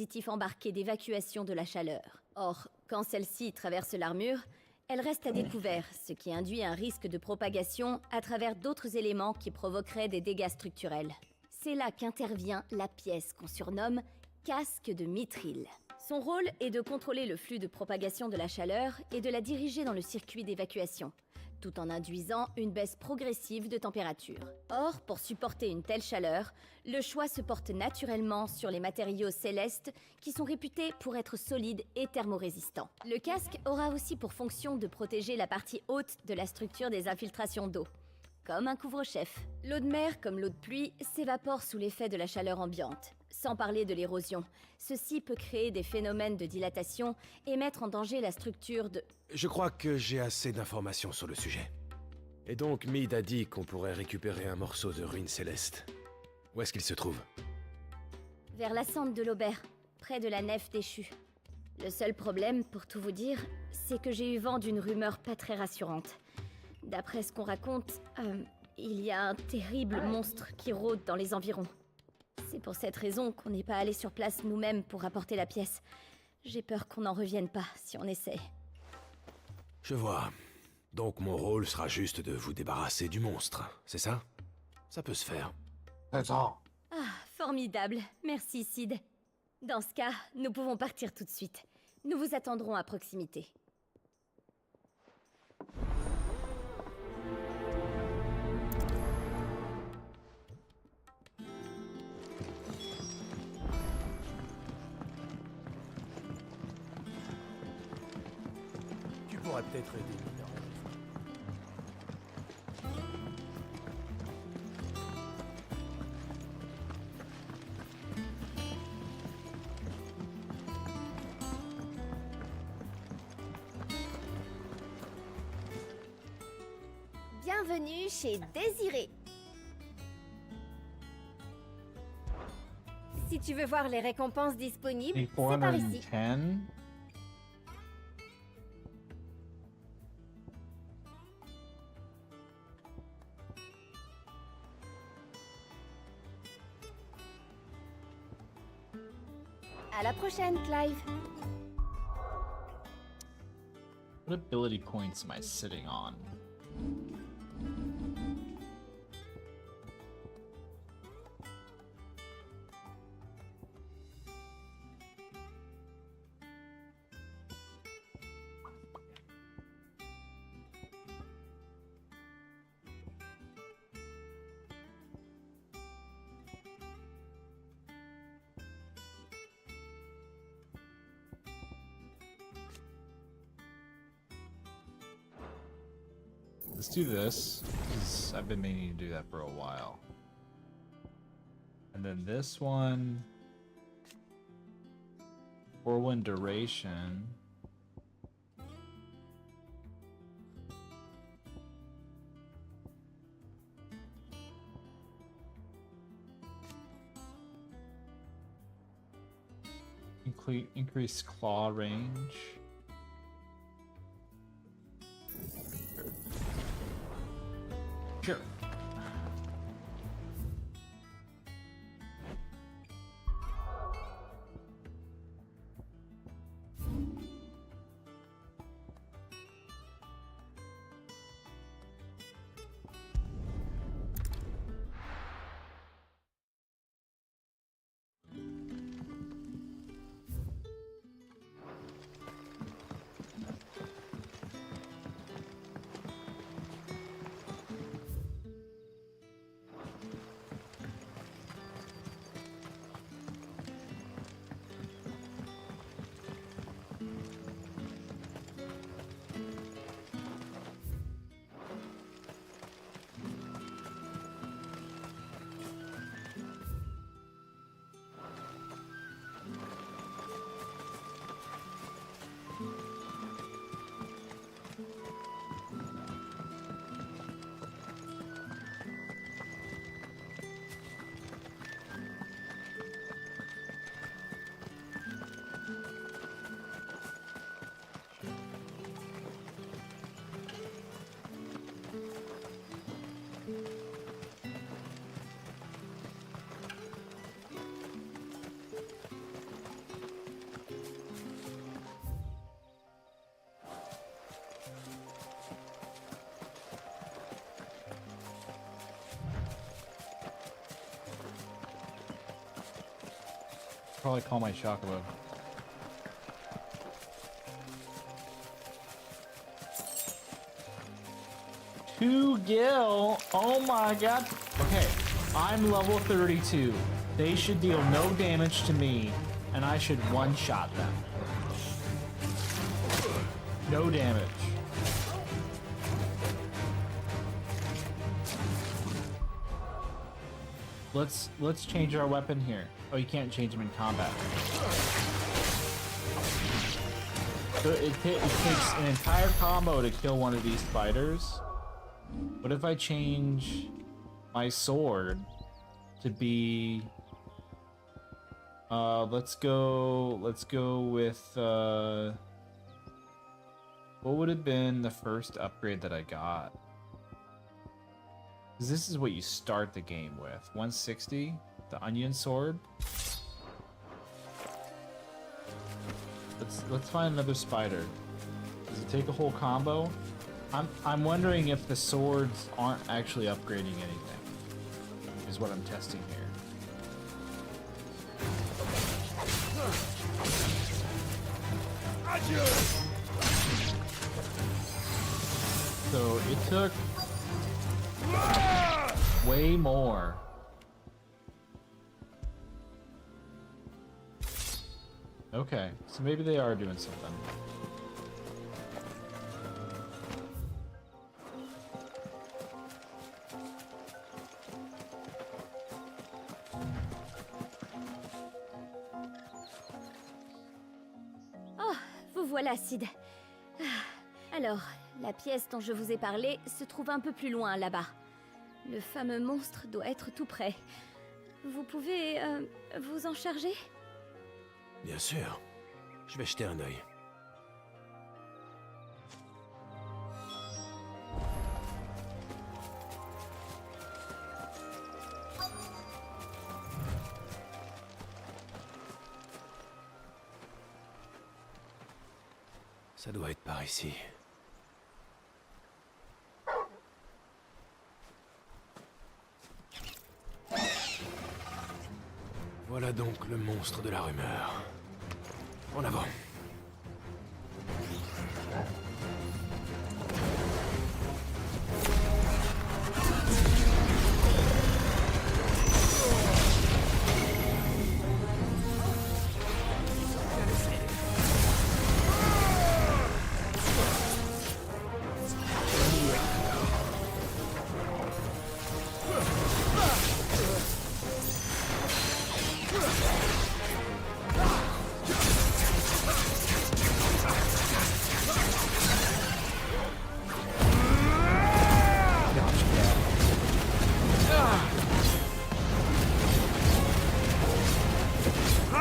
dispositif embarqué d'évacuation de la chaleur. Or, quand celle-ci traverse l'armure, elle reste à découvert, ce qui induit un risque de propagation à travers d'autres éléments qui provoqueraient des dégâts structurels. C'est là qu'intervient la pièce qu'on surnomme casque de mithril. Son rôle est de contrôler le flux de propagation de la chaleur et de la diriger dans le circuit d'évacuation, tout en induisant une baisse progressive de température. Or, pour supporter une telle chaleur, le choix se porte naturellement sur les matériaux célestes qui sont réputés pour être solides et thermorésistants. Le casque aura aussi pour fonction de protéger la partie haute de la structure des infiltrations d'eau, comme un couvre-chef. L'eau de mer, comme l'eau de pluie, s'évapore sous l'effet de la chaleur ambiante, sans parler de l'érosion. Ceci peut créer des phénomènes de dilatation et mettre en danger la structure de... Je crois que j'ai assez d'informations sur le sujet. Et donc, Mead a dit qu'on pourrait récupérer un morceau de ruine céleste. Où est-ce qu'il se trouve? vers la cendre de l'Aubert, près de la nef déchue. Le seul problème, pour tout vous dire, c'est que j'ai eu vent d'une rumeur pas très rassurante. D'après ce qu'on raconte, il y a un terrible monstre qui rôde dans les environs. C'est pour cette raison qu'on n'est pas allé sur place nous-mêmes pour rapporter la pièce. J'ai peur qu'on n'en revienne pas si on essaie. Je vois. Donc mon rôle sera juste de vous débarrasser du monstre, c'est ça? Ça peut se faire. C'est ça. Ah, formidable. Merci, Sid. Dans ce cas, nous pouvons partir tout de suite. Nous vous attendrons à proximité. Tu pourrais peut-être aider Mina. Bienvenue chez Désiré. Si tu veux voir les récompenses disponibles, c'est par ici. 410. À la prochaine, Clive. What ability points am I sitting on? Let's do this, because I've been meaning to do that for a while. And then this one, whirlwind duration. Increase claw range. Sure. Probably call my chocobo. Two gil. Oh my god. Okay, I'm level 32. They should deal no damage to me, and I should one-shot them. No damage. Let's change our weapon here. Oh, you can't change them in combat. So it takes an entire combo to kill one of these fighters. What if I change my sword to be let's go with what would have been the first upgrade that I got? Because this is what you start the game with. 160, the onion sword. Let's find another spider. Does it take a whole combo? I'm wondering if the swords aren't actually upgrading anything. Is what I'm testing here. So it took way more. Okay, so maybe they are doing something. Oh, vous voilà, Sid. Ah, alors, la pièce dont je vous ai parlé se trouve un peu plus loin, là-bas. Le fameux monstre doit être tout près. Vous pouvez, vous en charger? Bien sûr. Je vais jeter un œil. Ça doit être par ici. Voilà donc le monstre de la rumeur. En avant.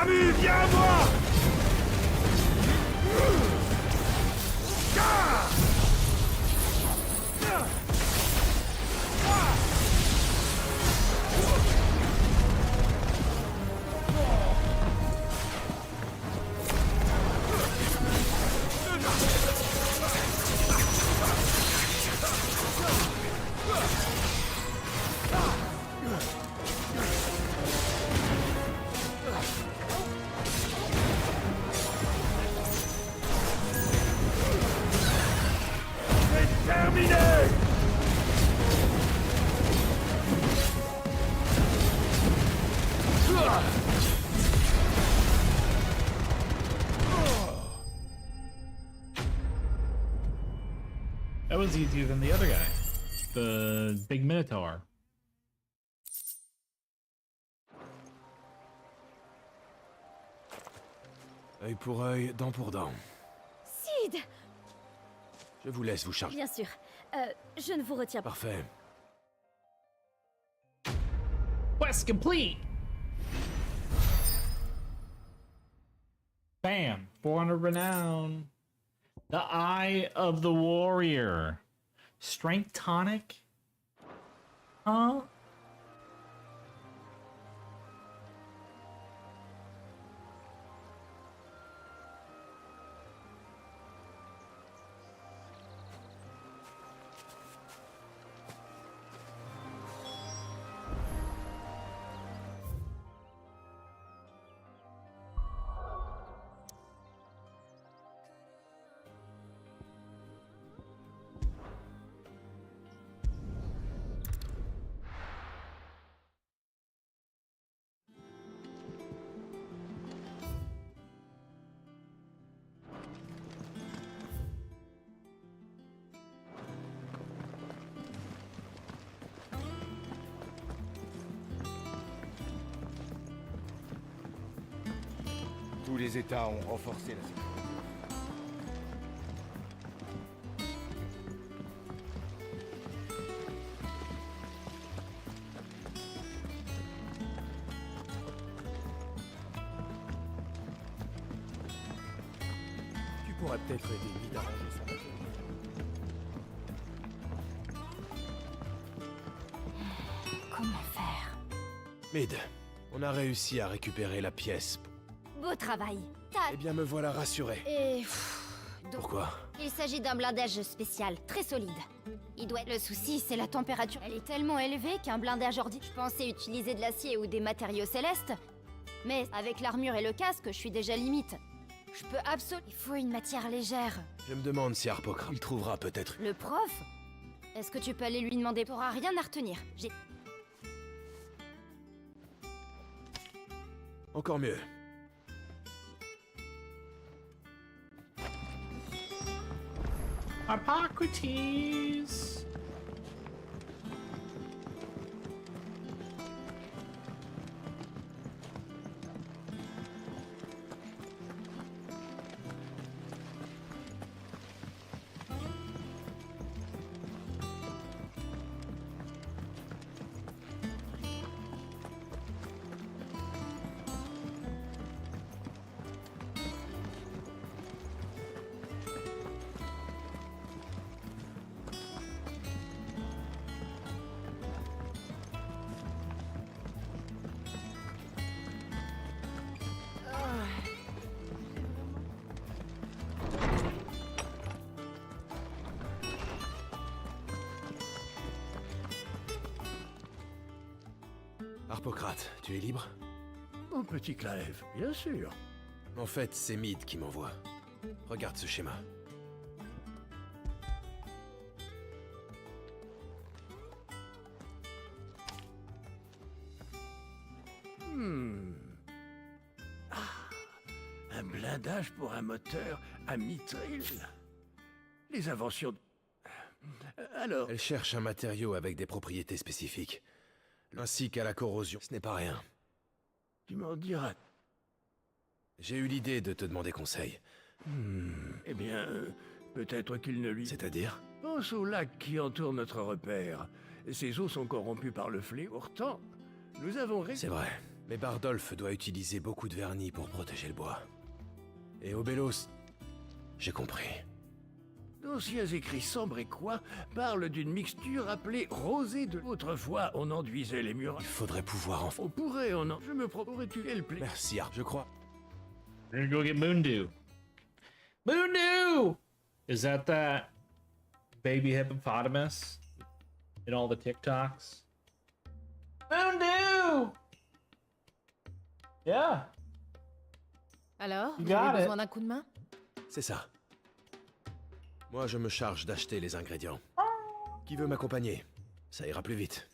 Shami, viens à moi! That was easier than the other guy. The big Minotaur. Œil pour œil, dent pour dent. Sid! Je vous laisse vous charger. Bien sûr. Je ne vous retiens pas. Parfait. Quest complete! Bam! 400 renown. The Eye of the Warrior. Strength tonic? Huh? Tous les États ont renforcé la sécurité. Tu pourrais peut-être aider Mid à ranger son bateau. Comment faire? Mid, on a réussi à récupérer la pièce. Beau travail. T'as... Eh bien, me voilà rassuré. Et... donc, Pourquoi? il s'agit d'un blindage spécial, très solide. Il doit... Le souci, c'est la température. Elle est tellement élevée qu'un blindage ordinaire... Je pensais utiliser de l'acier ou des matériaux célestes. Mais avec l'armure et le casque, je suis déjà limite. Je peux absolument... Il faut une matière légère. Je me demande si Harpocrate il trouvera peut-être. Le prof? Est-ce que tu peux aller lui demander? T'auras rien à retenir. J'ai... Encore mieux. Hippocrates. Harpocrate, tu es libre? Mon petit Clive, bien sûr. En fait, c'est Mid qui m'envoie. Regarde ce schéma. Un blindage pour un moteur à mitril. Les inventions... Alors, Elle cherche un matériau avec des propriétés spécifiques. Ainsi qu'à la corrosion. Ce n'est pas rien. tu m'en diras. J'ai eu l'idée de te demander conseil. Eh bien, peut-être qu'il ne lui... C'est-à-dire? Pense au lac qui entoure notre repère. Ses eaux sont corrompues par le fléau. Pourtant, nous avons... C'est vrai. Mais Bardolph doit utiliser beaucoup de vernis pour protéger le bois. Et Obelos... J'ai compris. D'anciens écrits sombres et quoi parlent d'une mixture appelée rosée de... Autrefois, on enduisait les murs. Il faudrait pouvoir en... On pourrait en... Je me proposerais tuer le plaisir. Merci, je crois. We're gonna go get Moondew. Moondew! Is that baby hippopotamus in all the TikToks? Moondew! Yeah. Alors, You vous got avez it. besoin d'un coup de main? C'est ça. Moi, je me charge d'acheter les ingrédients. Qui veut m'accompagner? Ça ira plus vite.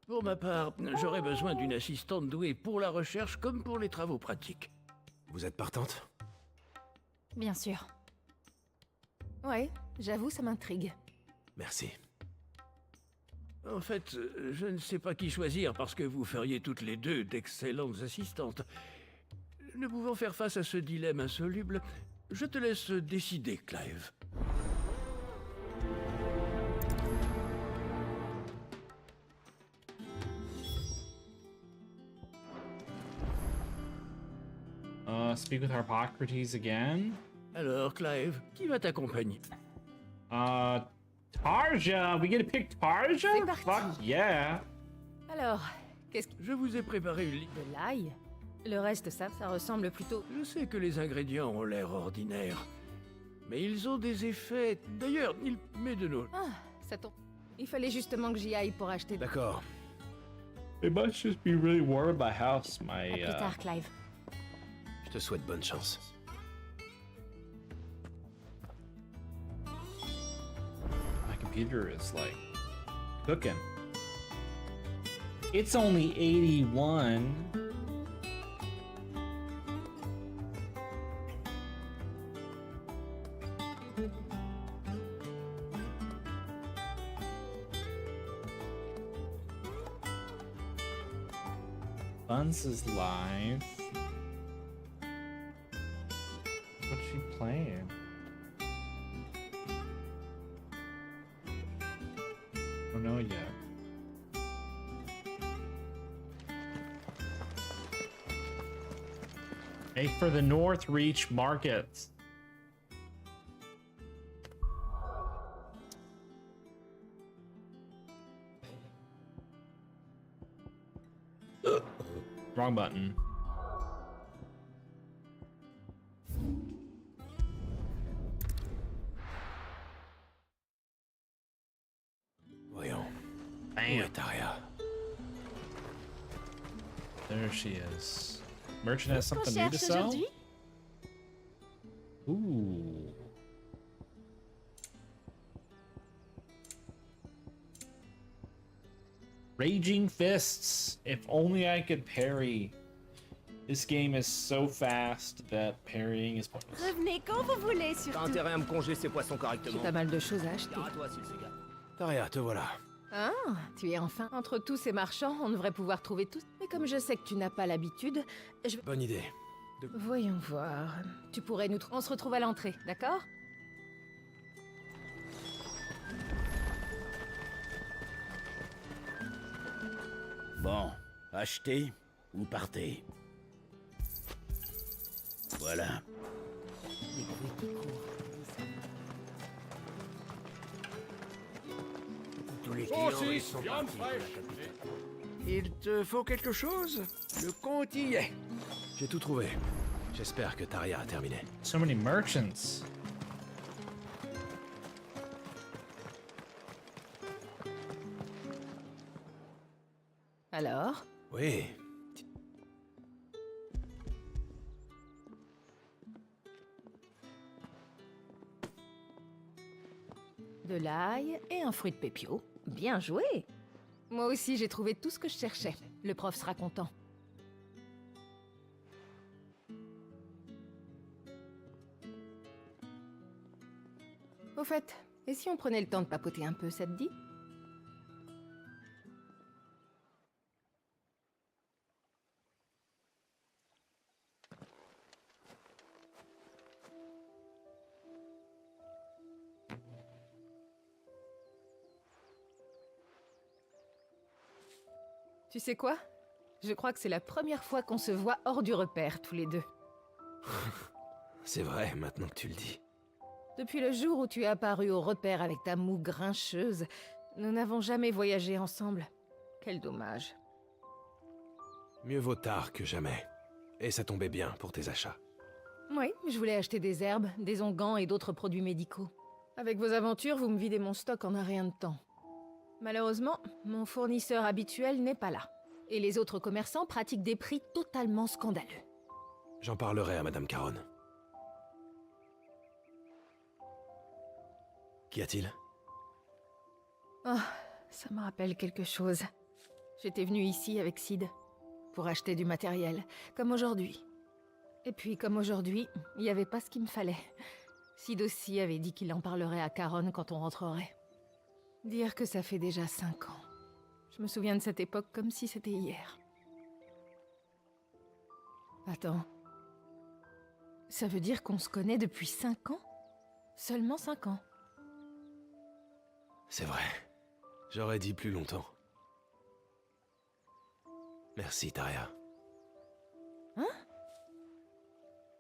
Pour ma part, j'aurais besoin d'une assistante douée pour la recherche comme pour les travaux pratiques. Vous êtes partante? Bien sûr. Ouais, j'avoue, ça m'intrigue. Merci. En fait, je ne sais pas qui choisir parce que vous feriez toutes les deux d'excellentes assistantes. Ne pouvant faire face à ce dilemme insoluble, je te laisse décider, Clive. Speak with Harpocrates again. Alors, Clive, qui va t'accompagner? Tarja! We get to pick Tarja? C'est parti. Fuck yeah! Alors, qu'est-ce que... Je vous ai préparé une liste. De l'ail? Le reste, ça ressemble plutôt... Je sais que les ingrédients ont l'air ordinaires, mais ils ont des effets... D'ailleurs, il met de nos... Ah, ça tombe. Il fallait justement que j'y aille pour acheter... D'accord. It must just be really warm in my house. À My plus tard, Clive. Je te souhaite bonne chance. my computer is like cooking. It's only 81. Buns is live. What's she playing? Don't know yet. Make for the North Reach Markets. Wrong button. Voyons. Où Bam. est Taria? There she is. Merchant has Qu'on something new to cherche sell? aujourd'hui? Ooh. Raging Fists. If only I could parry. This game is so fast that parrying is pointless. Revenez quand vous voulez, T'as surtout. intérêt à me congeler ces poissons J'ai correctement. pas mal de choses à acheter. Gare à toi, s'il se gare. Taria, te voilà. Ah, tu es enfin. Entre tous ces marchands, on devrait pouvoir trouver tous. Mais comme je sais que tu n'as pas l'habitude, je vais... Bonne idée. Voyons voir. Tu pourrais nous... On se retrouve à l'entrée, d'accord? Bon, achetez ou partez. Voilà. Tous les clients sont partis pour la capitale. Il te faut quelque chose? Le compte y est. J'ai tout trouvé. J'espère que Taria a terminé. So many merchants. Alors? Oui. De l'ail et un fruit de pépio. Bien joué! Moi aussi, j'ai trouvé tout ce que je cherchais. Le prof sera content. Au fait, et si on prenait le temps de papoter un peu, ça te dit? Tu sais quoi? Je crois que c'est la première fois qu'on se voit hors du repère, tous les deux. C'est vrai, maintenant que tu le dis. Depuis le jour où tu es apparu au repère avec ta moue grincheuse, nous n'avons jamais voyagé ensemble. Quel dommage. Mieux vaut tard que jamais. Et ça tombait bien pour tes achats. Oui, je voulais acheter des herbes, des onguents et d'autres produits médicaux. Avec vos aventures, vous me videz mon stock en un rien de temps. Malheureusement, mon fournisseur habituel n'est pas là. Et les autres commerçants pratiquent des prix totalement scandaleux. J'en parlerai à Madame Caronne. Qu'y a-t-il? Ah, ça me rappelle quelque chose. J'étais venue ici avec Sid pour acheter du matériel, comme aujourd'hui. Et puis, comme aujourd'hui, il n'y avait pas ce qu'il me fallait. Sid aussi avait dit qu'il en parlerait à Caronne quand on rentrerait. Dire que ça fait déjà 5 ans. Je me souviens de cette époque comme si c'était hier. Attends. Ça veut dire qu'on se connaît depuis 5 ans? Seulement 5 ans. C'est vrai. J'aurais dit plus longtemps. Merci, Taria. Hein?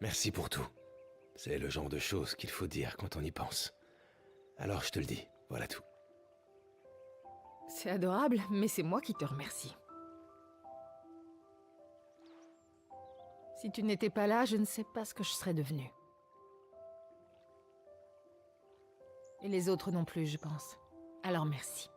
Merci pour tout. C'est le genre de choses qu'il faut dire quand on y pense. Alors je te le dis, voilà tout. C'est adorable, mais c'est moi qui te remercie. Si tu n'étais pas là, je ne sais pas ce que je serais devenue. Et les autres non plus, je pense. Alors merci.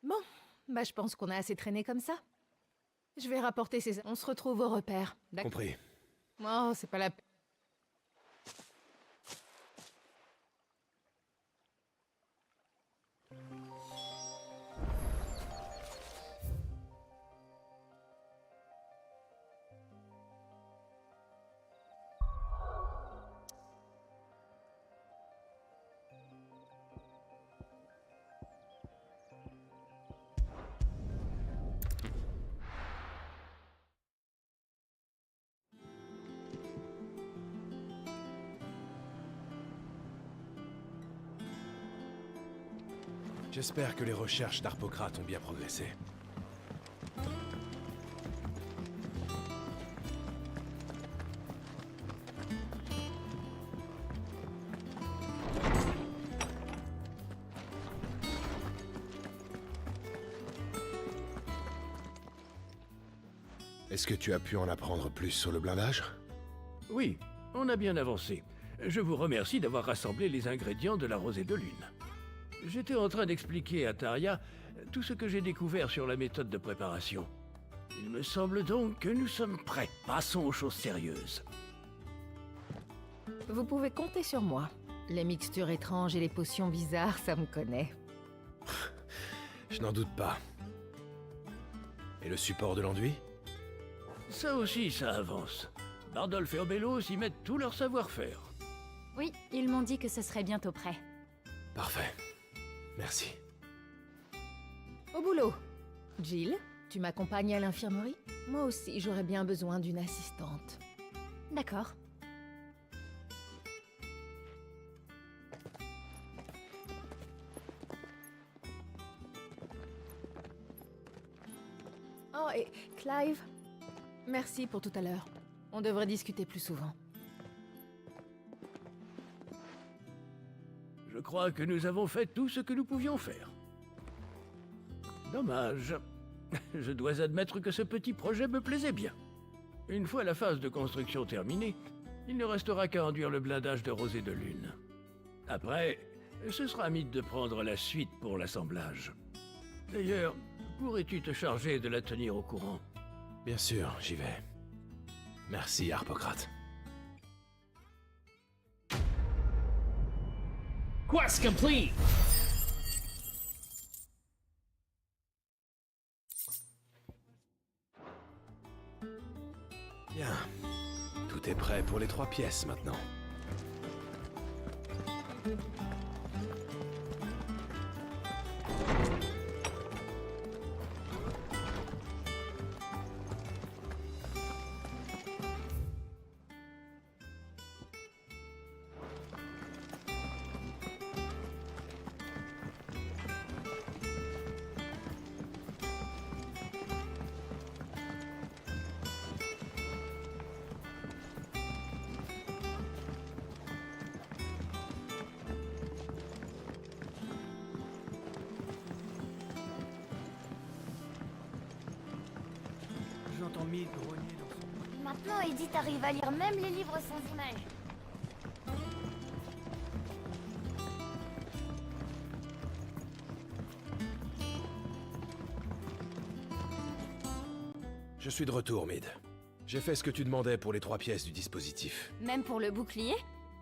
Bon, bah je pense qu'on a assez traîné comme ça. Je vais rapporter ces... On se retrouve au repère, d'accord? Compris. Oh, c'est pas la... J'espère que les recherches d'Harpocrate ont bien progressé. Est-ce que tu as pu en apprendre plus sur le blindage? Oui, on a bien avancé. Je vous remercie d'avoir rassemblé les ingrédients de la rosée de lune. J'étais en train d'expliquer à Taria tout ce que j'ai découvert sur la méthode de préparation. Il me semble donc que nous sommes prêts. Passons aux choses sérieuses. Vous pouvez compter sur moi. Les mixtures étranges et les potions bizarres, ça me connaît. Je n'en doute pas. Et le support de l'enduit? Ça aussi, ça avance. Bardolph et Obélos y mettent tout leur savoir-faire. Oui, ils m'ont dit que ce serait bientôt prêt. Parfait. Merci. Au boulot. Jill, tu m'accompagnes à l'infirmerie? Moi aussi, j'aurais bien besoin d'une assistante. D'accord. Oh, et Clive, merci pour tout à l'heure. On devrait discuter plus souvent. Je crois que nous avons fait tout ce que nous pouvions faire. Dommage. Je dois admettre que ce petit projet me plaisait bien. Une fois la phase de construction terminée, il ne restera qu'à enduire le blindage de rosée de lune. Après, ce sera à Mead de prendre la suite pour l'assemblage. D'ailleurs, pourrais-tu te charger de la tenir au courant? Bien sûr, j'y vais. Merci, Harpocrate. Quest complete! Bien. Tout est prêt pour les 3 pièces maintenant. J'entends Mead grogner dans son... Maintenant, Edith arrive à lire même les livres sans images. Je suis de retour, Mead. J'ai fait ce que tu demandais pour les 3 pièces du dispositif. Même pour le bouclier?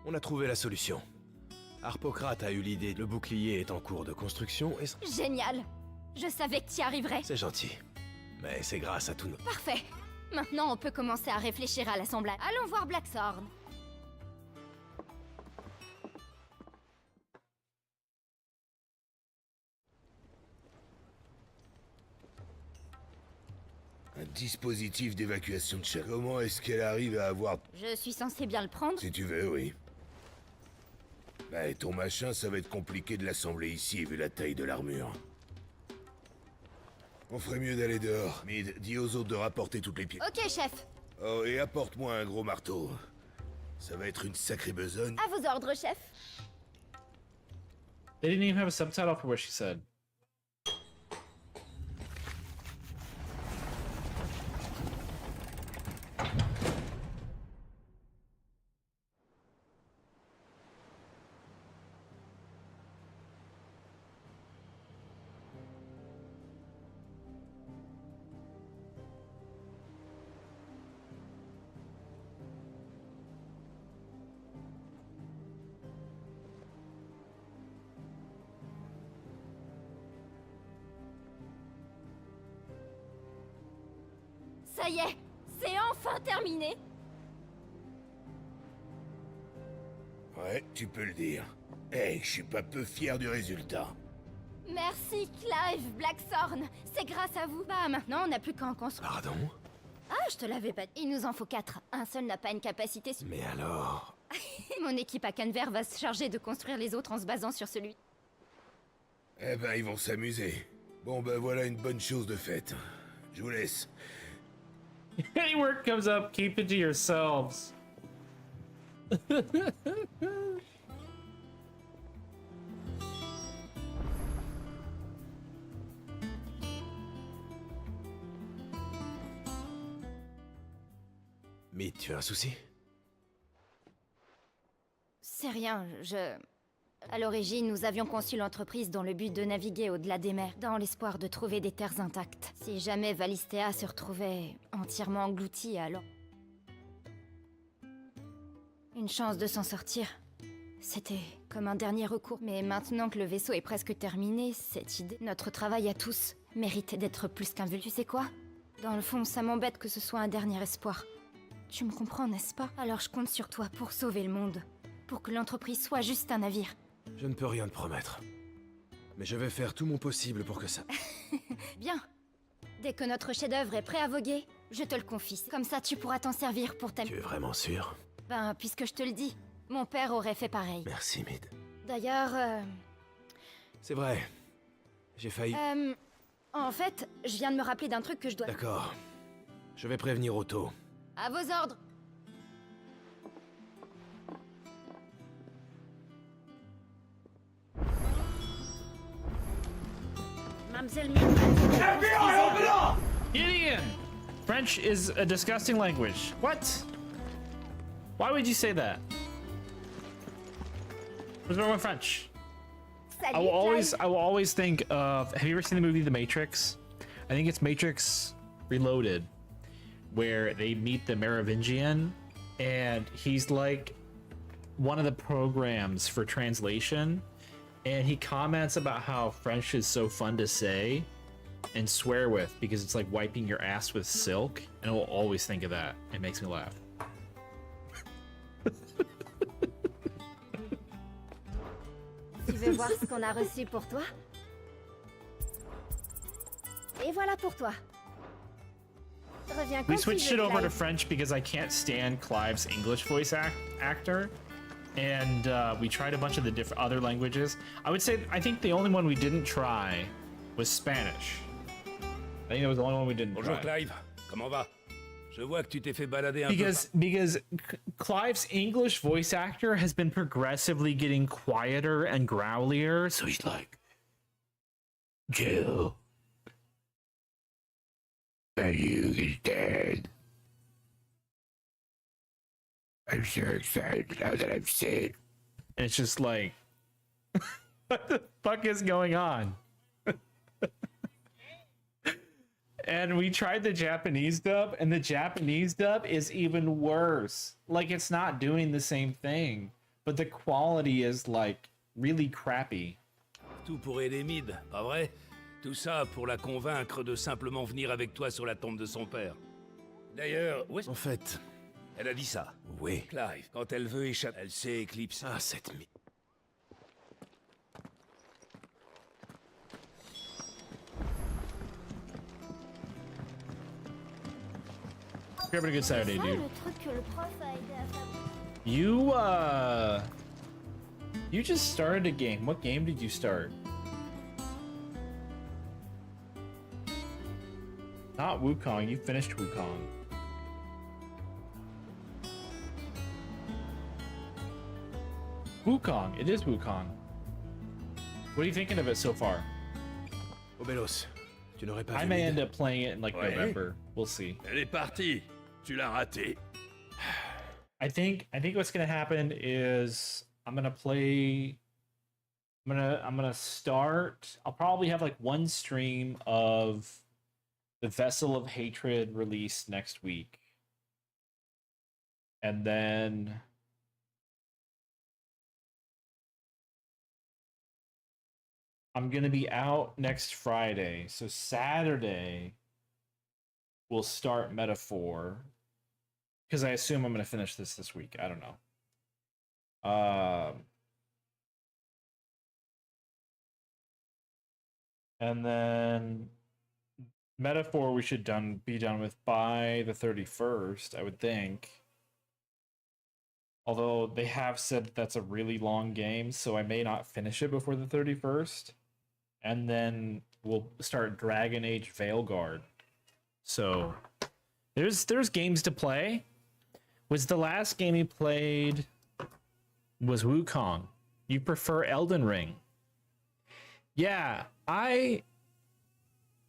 On a trouvé la solution. Harpocrate a eu l'idée, le bouclier est en cours de construction et... Génial! Je savais que tu y arriverais. C'est gentil. Mais c'est grâce à tous nos... Parfait. Maintenant, on peut commencer à réfléchir à l'assemblage. Allons voir Blackthorn. Un dispositif d'évacuation de chair. Comment est-ce qu'elle arrive à avoir... Je suis censée bien le prendre? Si tu veux, oui. Bah, ton machin, ça va être compliqué de l'assembler ici, vu la taille de l'armure. On ferait mieux d'aller dehors. Mead, dis aux autres de rapporter toutes les pièces. Ok, chef. Oh, et apporte-moi un gros marteau. Ça va être une sacrée besogne. À vos ordres, chef. They didn't even have a subtitle for what she said. Ça y est, c'est enfin terminé. Ouais, tu peux le dire. Hey, je suis pas peu fier du résultat. Merci, Clive, Blackthorn. C'est grâce à vous. Bah, maintenant, on n'a plus qu'à en construire. Pardon? Ah, je te l'avais pas dit. Il nous en faut 4. Un seul n'a pas une capacité... Mais alors... Mon équipe à Canver va se charger de construire les autres en se basant sur celui. Eh ben, ils vont s'amuser. Bon, ben voilà une bonne chose de faite. Je vous laisse. Any work comes up, keep it to yourselves. Mid, tu as un souci? C'est rien, À l'origine, nous avions conçu l'entreprise dans le but de naviguer au-delà des mers, dans l'espoir de trouver des terres intactes. Si jamais Valistea se retrouvait entièrement engloutie, alors... Une chance de s'en sortir. C'était comme un dernier recours. Mais maintenant que le vaisseau est presque terminé, cette idée, notre travail à tous, mérite d'être plus qu'un vœu. Tu sais quoi? Dans le fond, ça m'embête que ce soit un dernier espoir. Tu me comprends, n'est-ce pas? Alors je compte sur toi pour sauver le monde. Pour que l'entreprise soit juste un navire. Je ne peux rien te promettre. Mais je vais faire tout mon possible pour que ça... Bien. Dès que notre chef-d'œuvre est prêt à voguer, je te le confie. Comme ça, tu pourras t'en servir pour ta... Tu es vraiment sûr? Ben, puisque je te le dis, mon père aurait fait pareil. Merci, Mid. D'ailleurs, C'est vrai. J'ai failli... en fait, je viens de me rappeler d'un truc que je dois... D'accord. Je vais prévenir Otto. À vos ordres. Mademoiselle Gideon! French is a disgusting language. What? Why would you say that? What's wrong with French? I will always think of, have you ever seen the movie The Matrix? I think it's Matrix Reloaded, where they meet the Merovingian, and he's like one of the programs for translation, and he comments about how French is so fun to say and swear with because it's like wiping your ass with silk, and I will always think of that. It makes me laugh. Tu veux voir ce qu'on a reçu pour toi? Et voilà pour toi. Reviens quand We tu switched veux, it over to Clive. French because I can't stand Clive's English voice actor, and we tried a bunch of the different other languages. I would say I think the only one we didn't try was Spanish. I think that was the only one we didn't Bonjour try. Clive, comment va? Je vois que tu t'es fait balader un peu. Because Clive's English voice actor has been progressively getting quieter and growlier, so he's like, Jill, are you dead? I'm so excited now that I'm sick. And it's just like, what the fuck is going on? And we tried the Japanese dub, and the Japanese dub is even worse. Like, it's not doing the same thing, but the quality is like really crappy. Tout pour aider Mid, pas vrai? Tout ça pour la convaincre de simplement venir avec toi sur la tombe de son père. D'ailleurs, où est-ce... En fait... Elle a dit ça. Oui. Clive, quand elle veut échapper, elle sait éclipser. Ah, cette Mid... You're having a good Saturday, Ça, dude. le truc que le prof a aidé à faire. You just started a game. What game did you start? Not Wukong. You finished Wukong. Wukong. It is Wukong. What are you thinking of it so far? Obelos, tu n'aurais pas I vu may Mid? end up playing it in like Ouais. November. We'll see. Elle est partie. Tu l'as raté. I think what's gonna happen is I'm gonna start. I'll probably have like one stream of the Vessel of Hatred released next week. And then I'm gonna be out next Friday. So Saturday we'll start Metaphor. Because I assume I'm going to finish this week. I don't know. And then Metaphor we should be done with by the 31st, I would think. Although they have said that's a really long game, so I may not finish it before the 31st. and then we'll start Dragon Age Veilguard. So there's games to play. Was the last game he played was Wukong? You prefer Elden Ring? Yeah, I'm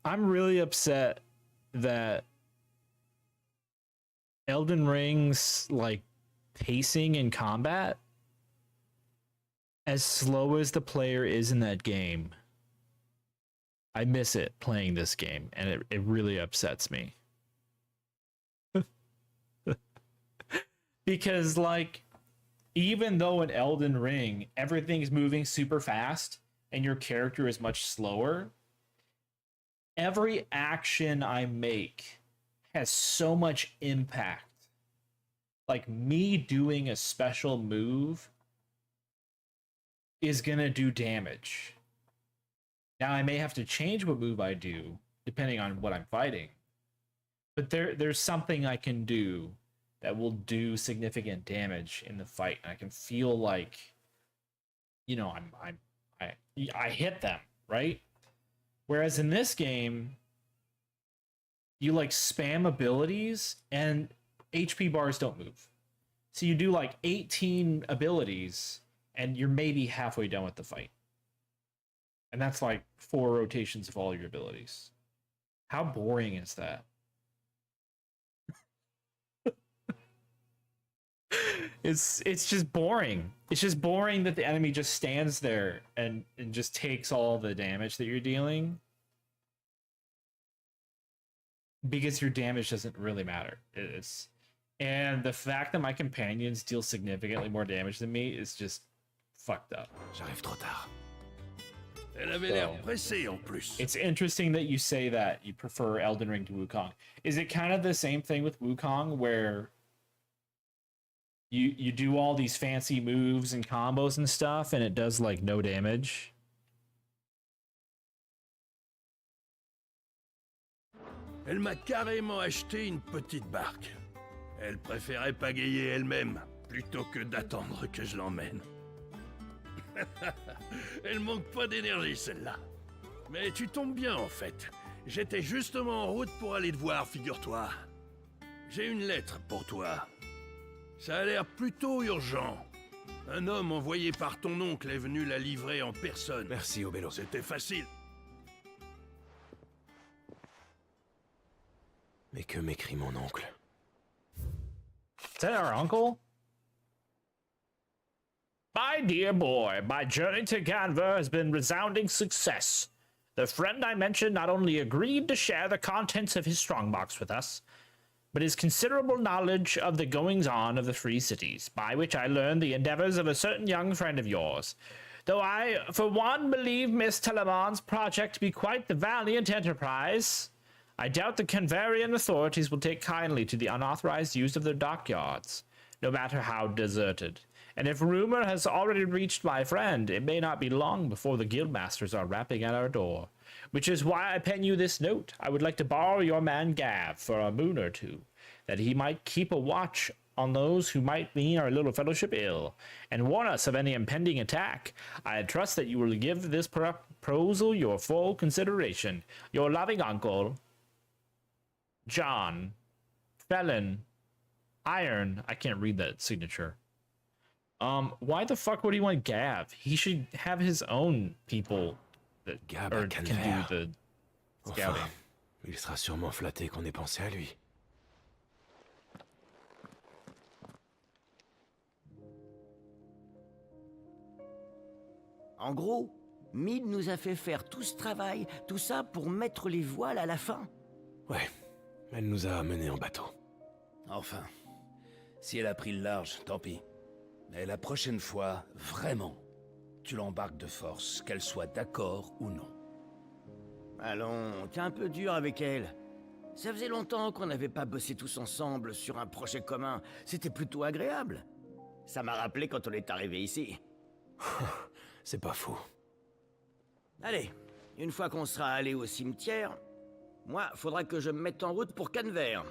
really upset that Elden Ring's like pacing in combat, as slow as the player is in that game, I miss it playing this game, and it really upsets me. Because like, even though in Elden Ring everything's moving super fast and your character is much slower, every action I make has so much impact. Like, me doing a special move is gonna do damage. Now I may have to change what move I do depending on what I'm fighting, but there's something I can do that will do significant damage in the fight. And I can feel like, you know, I hit them, right? Whereas in this game, you like spam abilities and HP bars don't move. So you do like 18 abilities and you're maybe halfway done with the fight. And that's like 4 rotations of all your abilities. How boring is that? It's just boring. It's just boring that the enemy just stands there and just takes all the damage that you're dealing. Because your damage doesn't really matter. And the fact that my companions deal significantly more damage than me is just fucked up. J'arrive trop tard. Elle avait l'air pressée en plus. It's interesting that you say that you prefer Elden Ring to Wukong. Is it kind of the same thing with Wukong where you do all these fancy moves and combos and stuff and it does like no damage? Elle m'a carrément acheté une petite barque. Elle préférait pagayer elle-même plutôt que d'attendre que je l'emmène. Elle manque pas d'énergie celle-là. Mais tu tombes bien en fait. J'étais justement en route pour aller te voir, figure-toi. J'ai une lettre pour toi. Ça a l'air plutôt urgent. Un homme envoyé par ton oncle est venu la livrer en personne. Merci, Obello. C'était facile. Mais que m'écrit mon oncle? Is that our uncle? My dear boy, my journey to Ganver has been resounding success. The friend I mentioned not only agreed to share the contents of his strongbox with us, but his considerable knowledge of the goings-on of the Free Cities, by which I learned the endeavors of a certain young friend of yours. Though I, for one, believe Miss Telemann's project to be quite the valiant enterprise, I doubt the Canvarian authorities will take kindly to the unauthorized use of their dockyards, no matter how deserted. And if rumor has already reached my friend, it may not be long before the guildmasters are rapping at our door. Which is why I pen you this note. I would like to borrow your man Gav for a moon or two, that he might keep a watch on those who might mean our little fellowship ill, and warn us of any impending attack. I trust that you will give this proposal your full consideration. Your loving uncle, John, Felon, Iron. I can't read that signature. Why the fuck would he want Gav? He should have his own people that Gab or can can faire. do the scouting. Enfin, il sera sûrement flatté qu'on ait pensé à lui. En gros, Mid nous a fait faire tout ce travail, tout ça pour mettre les voiles à la fin. Ouais, elle nous a menés en bateau. Enfin, si elle a pris le large, tant pis. Mais la prochaine fois, vraiment, tu l'embarques de force, qu'elle soit d'accord ou non. Allons, t'es un peu dur avec elle. Ça faisait longtemps qu'on n'avait pas bossé tous ensemble sur un projet commun. C'était plutôt agréable. Ça m'a rappelé quand on est arrivé ici. C'est pas faux. Allez, une fois qu'on sera allé au cimetière, moi, faudra que je me mette en route pour Canver.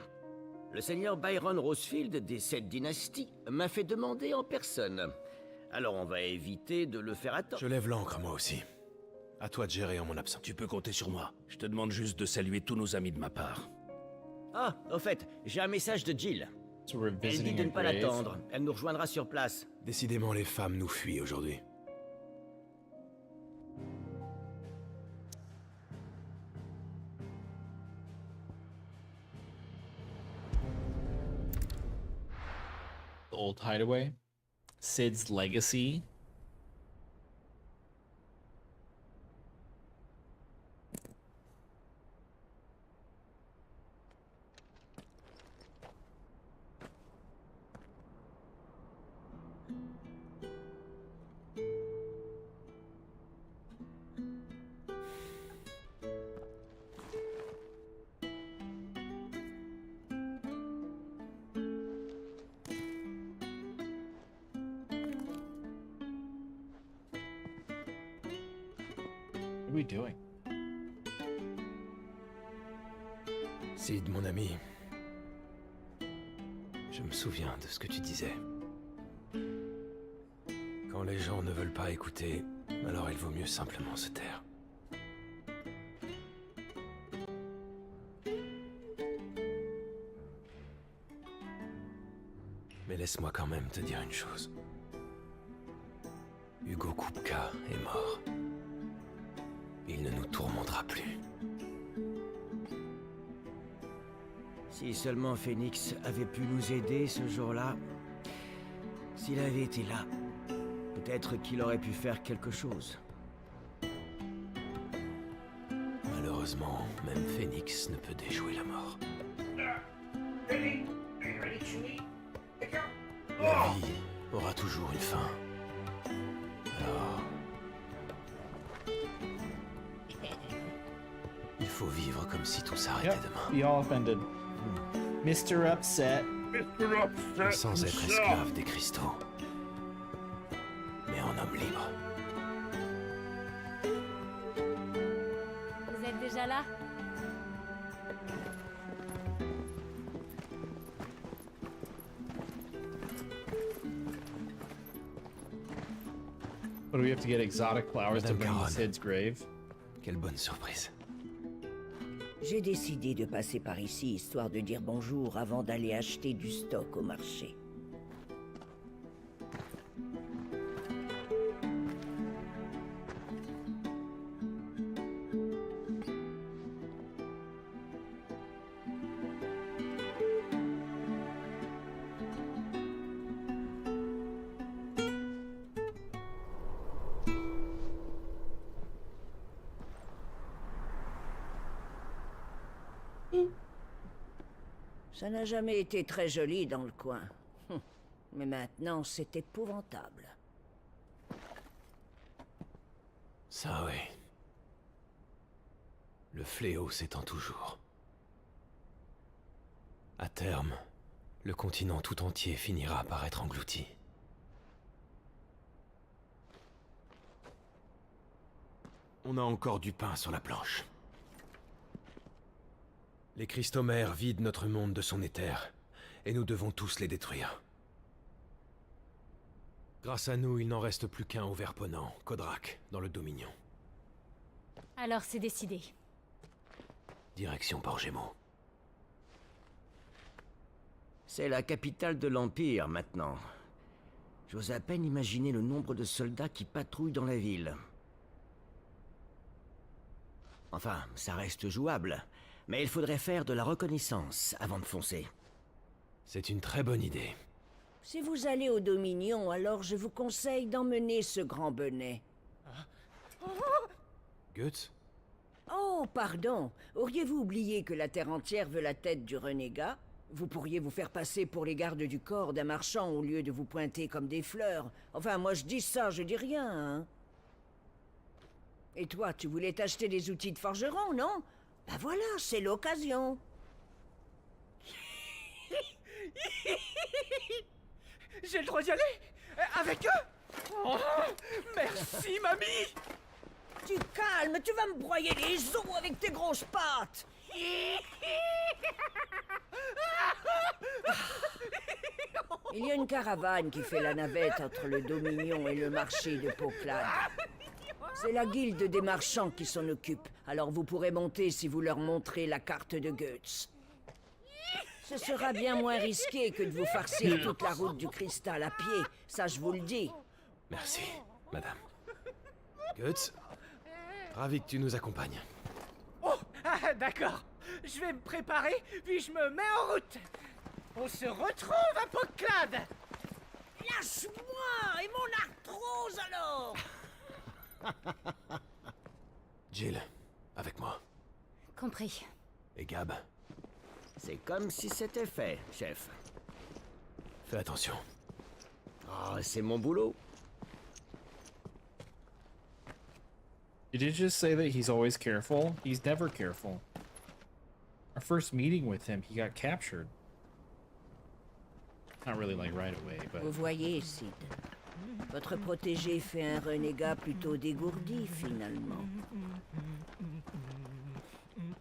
Le seigneur Byron Rosefield des 7 dynasties m'a fait demander en personne. Alors on va éviter de le faire attendre. Je lève l'ancre, moi aussi. À toi de gérer en mon absence. Tu peux compter sur moi. Je te demande juste de saluer tous nos amis de ma part. Ah, au fait, j'ai un message de Jill. So we're Elle dit visiting de a ne pas grave. l'attendre. Elle nous rejoindra sur place. Décidément, les femmes nous fuient aujourd'hui. The old hideaway. Sid's legacy. What are we doing? Sid, mon ami. Je me souviens de ce que tu disais. Quand les gens ne veulent pas écouter, alors il vaut mieux simplement se taire. Mais laisse-moi quand même te dire une chose. Hugo Kupka est mort. Il ne nous tourmentera plus. Si seulement Phoenix avait pu nous aider ce jour-là, s'il avait été là, peut-être qu'il aurait pu faire quelque chose. Malheureusement, même Phoenix ne peut déjouer la mort. La vie aura toujours une fin. Alors... il faut vivre comme si tout s'arrêtait demain. We all offended. Mr. Upset. Sans être esclave des cristaux. Mais en homme libre. Vous êtes déjà là? What do we have to get exotic flowers to Madame bring to Caron. Sid's grave? Quelle bonne surprise. J'ai décidé de passer par ici, histoire de dire bonjour avant d'aller acheter du stock au marché. Ça n'a jamais été très joli dans le coin. Mais maintenant, c'est épouvantable. Ça oui. Le fléau s'étend toujours. À terme, le continent tout entier finira par être englouti. On a encore du pain sur la planche. Les cristomères vident notre monde de son éther, et nous devons tous les détruire. Grâce à nous, il n'en reste plus qu'un au Verponant, Kodrak, dans le Dominion. Alors c'est décidé. Direction Port-Gémeaux. C'est la capitale de l'Empire, maintenant. J'ose à peine imaginer le nombre de soldats qui patrouillent dans la ville. Enfin, ça reste jouable. Mais il faudrait faire de la reconnaissance avant de foncer. C'est une très bonne idée. Si vous allez au Dominion, alors je vous conseille d'emmener ce grand bonnet. Guts? Oh, pardon. Auriez-vous oublié que la Terre entière veut la tête du renégat? Vous pourriez vous faire passer pour les gardes du corps d'un marchand au lieu de vous pointer comme des fleurs. Enfin, moi je dis ça, je dis rien, hein. Et toi, tu voulais t'acheter des outils de forgeron, non? Ben voilà, c'est l'occasion. J'ai le droit d'y aller? Avec eux? Oh, merci, mamie! Tu calmes, tu vas me broyer les os avec tes grosses pattes. Il y a une caravane qui fait la navette entre le Dominion et le marché de Poclade. C'est la guilde des marchands qui s'en occupe, alors vous pourrez monter si vous leur montrez la carte de Guts. Ce sera bien moins risqué que de vous farcir toute la route du cristal à pied, ça je vous le dis. Merci, madame. Guts, ravi que tu nous accompagnes. Oh, d'accord. Je vais me préparer, puis je me mets en route. On se retrouve à Poclade. Lâche-moi et mon arthrose alors. Jill, avec moi. Compris. Et Gab, C'est comme si c'était fait, chef. fais attention. Oh, c'est mon boulot. Did you just say that he's always careful? He's never careful. Our first meeting with him, he got captured. Not really like right away, but... Vous voyez, Sid. Votre protégé fait un renégat plutôt dégourdi, finalement.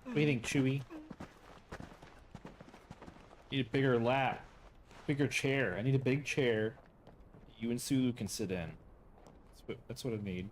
What do you think, Chewie? Need a bigger lap. Bigger chair. I need a big chair that you and Sulu can sit in. That's what I need.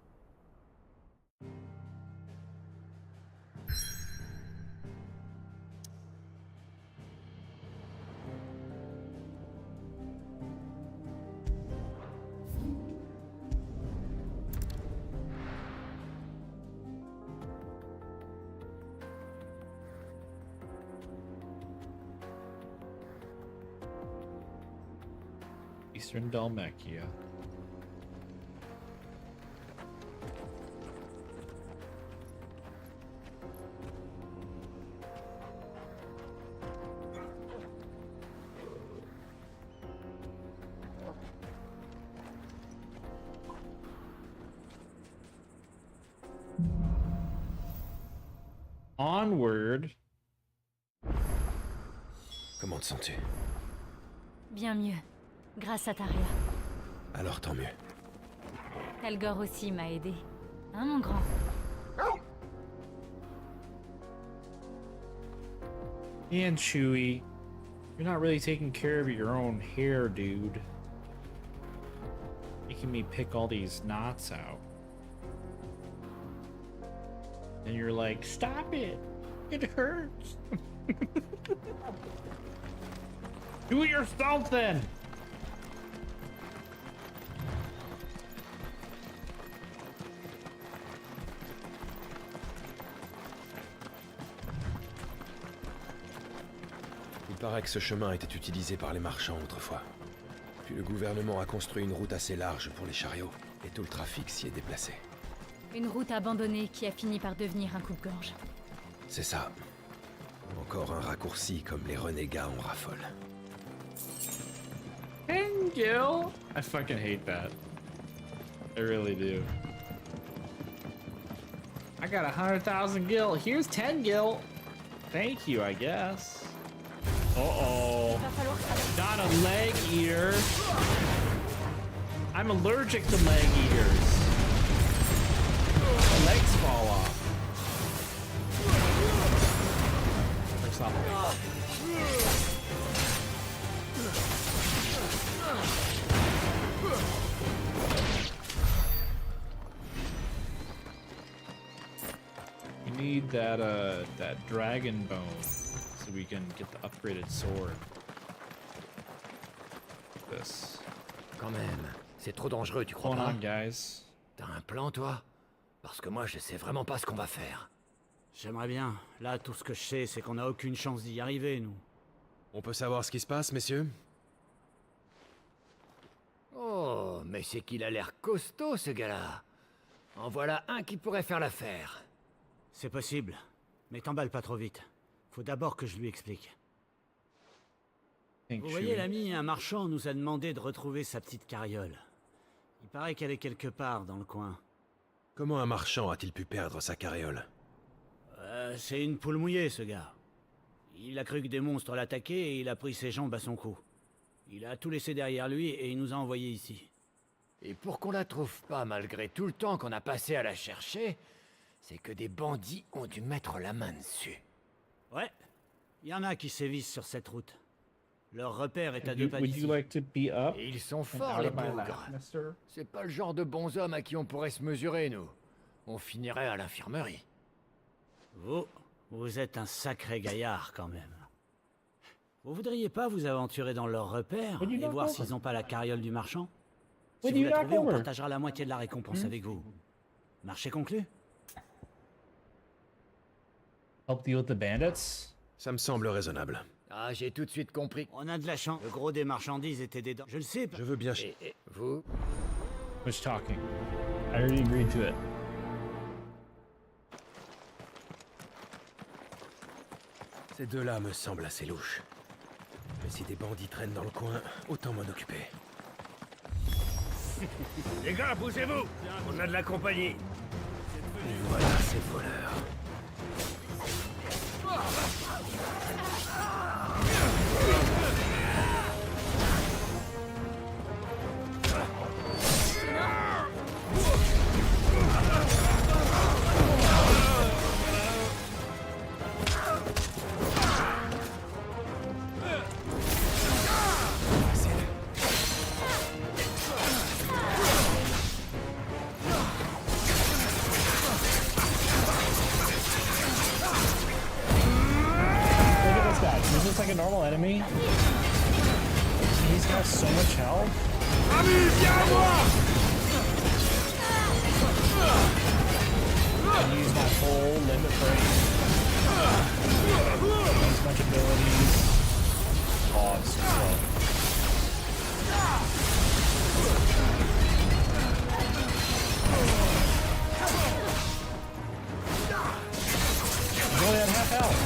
Eastern Dalmatia. Onward. Comment te sens-tu? Bien mieux. Grâce à Taria. Alors tant mieux. Veilguard aussi m'a aidé. Hein, mon grand? And Chewie, you're not really taking care of your own hair, dude. Making me pick all these knots out. And you're like, stop it! It hurts! Do it yourself then! Il paraît que ce chemin était utilisé par les marchands autrefois. Puis le gouvernement a construit une route assez large pour les chariots, et tout le trafic s'y est déplacé. Une route abandonnée qui a fini par devenir un coupe-gorge. C'est ça. Encore un raccourci comme les renégats en raffolent. Gil! I fucking hate that. I really do. I got 100,000 gil. Here's 10 gil. Thank you, I guess. Uh-oh. Not a leg eater. I'm allergic to leg eaters. My legs fall off. There's not We need that dragon bone so we can get the upgraded sword. This. Quand même, c'est trop dangereux, tu crois Hold pas? on, guys. T'as un plan, toi? Parce que moi, je sais vraiment pas ce qu'on va faire. J'aimerais bien. Là, tout ce que je sais, c'est qu'on n'a aucune chance d'y arriver, nous. On peut savoir ce qui se passe, messieurs? Oh, mais c'est qu'il a l'air costaud, ce gars-là. En voilà un qui pourrait faire l'affaire. C'est possible. Mais t'emballe pas trop vite. Faut d'abord que je lui explique. Vous voyez, l'ami, un marchand nous a demandé de retrouver sa petite carriole. Il paraît qu'elle est quelque part dans le coin. Comment un marchand a-t-il pu perdre sa carriole? C'est une poule mouillée, ce gars. Il a cru que des monstres l'attaquaient et il a pris ses jambes à son cou. Il a tout laissé derrière lui et il nous a envoyés ici. Et pour qu'on la trouve pas malgré tout le temps qu'on a passé à la chercher, c'est que des bandits ont dû mettre la main dessus. Ouais, il y en a qui sévissent sur cette route. Leur repère est à deux pas d'ici. Et ils sont forts, les bougres. C'est pas le genre de bons hommes à qui on pourrait se mesurer, nous. on finirait à l'infirmerie. Vous êtes un sacré gaillard quand même. Vous voudriez pas vous aventurer dans leurs repères et voir s'ils n'ont pas la carriole du marchand? Si vous la trouvez, on partagera la moitié de la récompense avec vous. Marché conclu? Help deal with the bandits? Ça me semble raisonnable. Ah, j'ai tout de suite compris. On a de la chance. Le gros des marchandises était des dents. Je le sais. Je veux bien... Et vous? Who's talking? I already agreed to it. Ces deux-là me semblent assez louches. Mais si des bandits traînent dans le coin, autant m'en occuper. Les gars, bougez-vous! On a de la compagnie. Et voilà ces voleurs. He's just like a normal enemy. He's got so much health. I use my full limit break. Use a bunch of abilities. Oh, it's so slow. He's only at half health.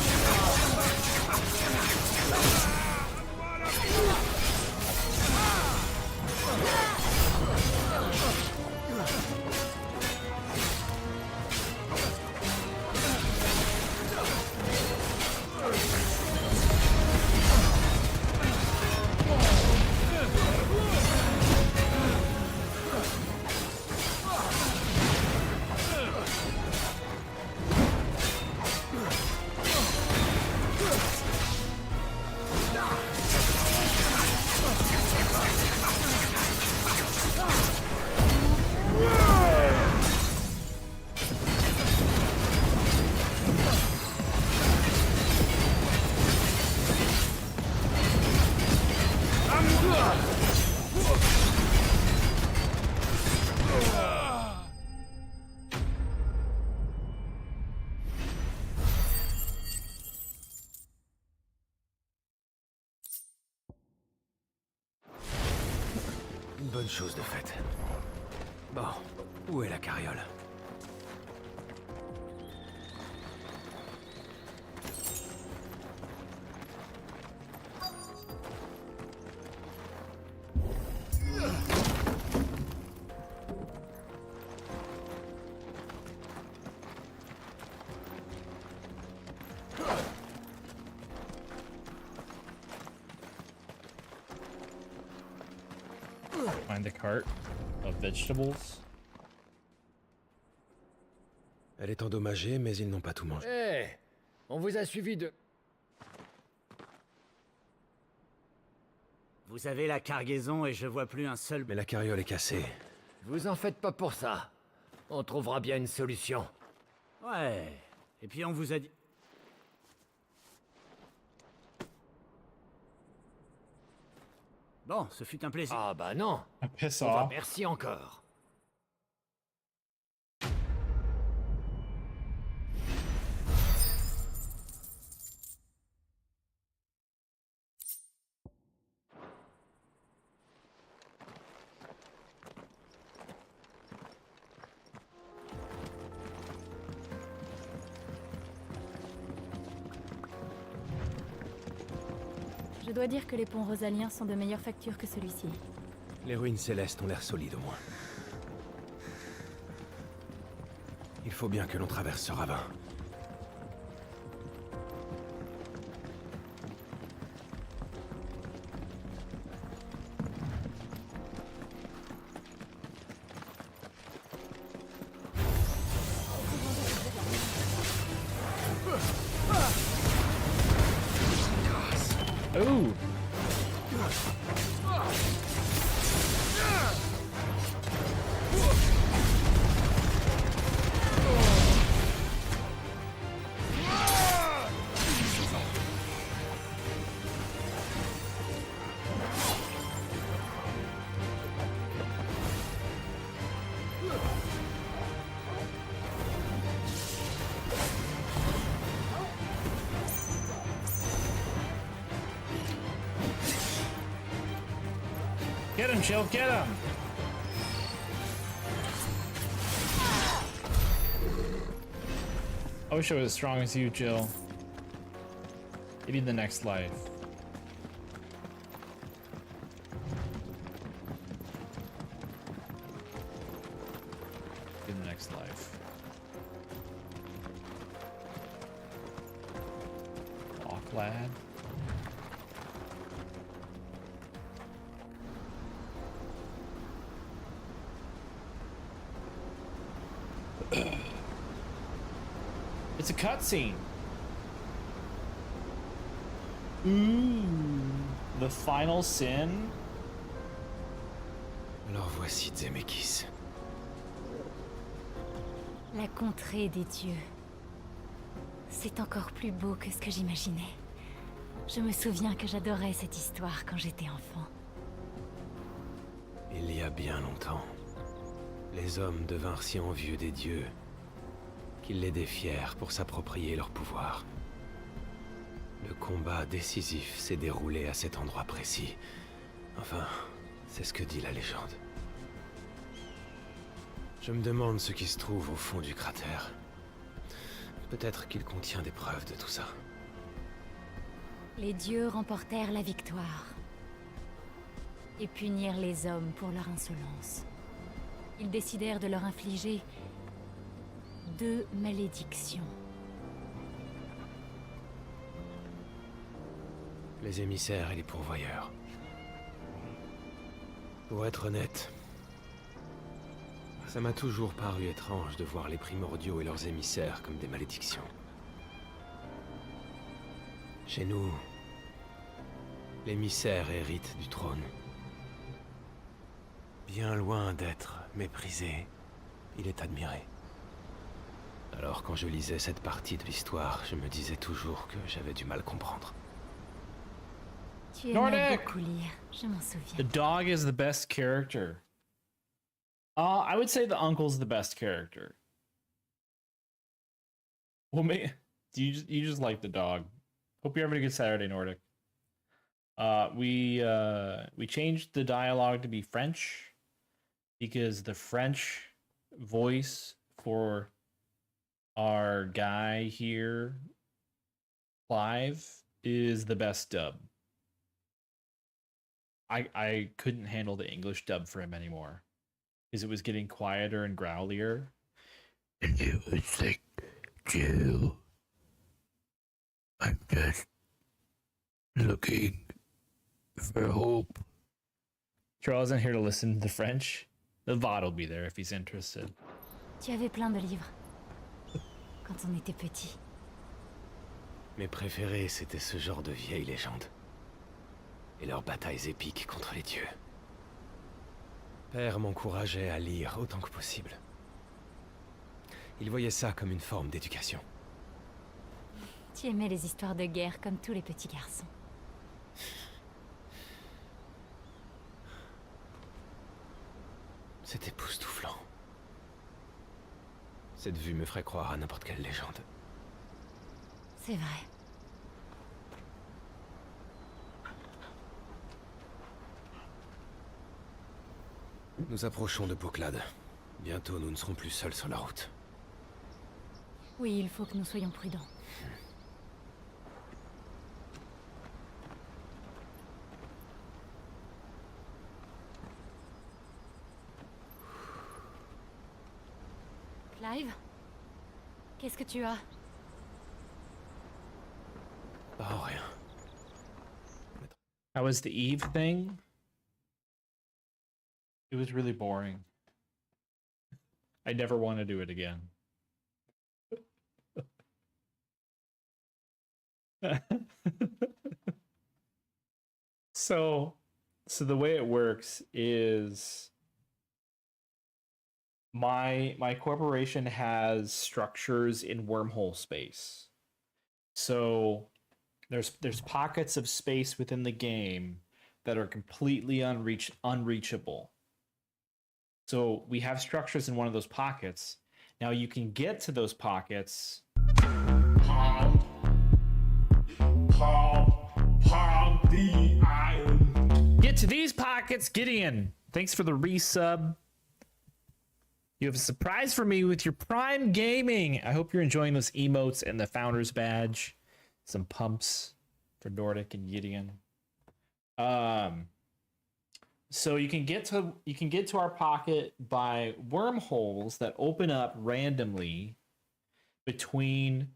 Une bonne chose de faite. Bon, où est la carriole? Find the cart of vegetables. Elle est endommagée, mais ils n'ont pas tout mangé. Eh, on vous a suivi de... Vous avez la cargaison et je vois plus un seul... Mais la carriole est cassée. Vous en faites pas pour ça. On trouvera bien une solution. Ouais. Et puis on vous a dit... Bon, ce fut un plaisir. Ah bah non. Piss Bah, off. merci encore. Je dois dire que les ponts rosaliens sont de meilleure facture que celui-ci. Les ruines célestes ont l'air solides au moins. Il faut bien que l'on traverse ce ravin. Ooh. Get him, Jill, get him! I wish I was as strong as you, Jill. Maybe in the next life. In the next life. Walk, lad. It's a cutscene. Ooh, the final sin. Alors voici Zemeckis. La contrée des dieux. C'est encore plus beau que ce que j'imaginais. Je me souviens que j'adorais cette histoire quand j'étais enfant. Il y a bien longtemps, les hommes devinrent si envieux des dieux qu'ils les défièrent pour s'approprier leur pouvoir. Le combat décisif s'est déroulé à cet endroit précis. Enfin, c'est ce que dit la légende. Je me demande ce qui se trouve au fond du cratère. Peut-être qu'il contient des preuves de tout ça. Les dieux remportèrent la victoire et punirent les hommes pour leur insolence. Ils décidèrent de leur infliger 2 malédictions. Les émissaires et les pourvoyeurs. Pour être honnête, ça m'a toujours paru étrange de voir les primordiaux et leurs émissaires comme des malédictions. Chez nous, l'émissaire hérite du trône. Bien loin d'être méprisé, il est admiré. Alors quand je lisais cette partie de l'histoire, je me disais toujours que j'avais du mal comprendre. Tu aimais beaucoup lire, je m'en souviens. The dog is the best character. I would say the uncle's the best character. Well, you just like the dog. Hope you're having a good Saturday, Nordic. We changed the dialogue to be French because the French voice for our guy here, Clive, is the best dub. I couldn't handle the English dub for him anymore because it was getting quieter and growlier. And you would think, Jill, I'm just looking for hope. Charles isn't here to listen to the French. The VOD will be there if he's interested. Tu avais plein de livres quand on était petit. Mes préférés, c'était ce genre de vieilles légendes. Et leurs batailles épiques contre les dieux. Père m'encourageait à lire autant que possible. Il voyait ça comme une forme d'éducation. Tu aimais les histoires de guerre comme tous les petits garçons. C'est époustouflant. Cette vue me ferait croire à n'importe quelle légende. C'est vrai. Nous approchons de Poclade. Bientôt, nous ne serons plus seuls sur la route. Oui, il faut que nous soyons prudents. Clive? Qu'est-ce que tu as? Oh, rien. How was the Eve thing? It was really boring. I never want to do it again. So the way it works is my corporation has structures in wormhole space. So there's pockets of space within the game that are completely unreachable. So we have structures in one of those pockets. Now you can get to those pockets. Get to these pockets Rockets Gideon, thanks for the resub. You have a surprise for me with your Prime Gaming. I hope you're enjoying those emotes and the Founder's Badge. Some pumps for Nordic and Gideon. So you can get to our pocket by wormholes that open up randomly between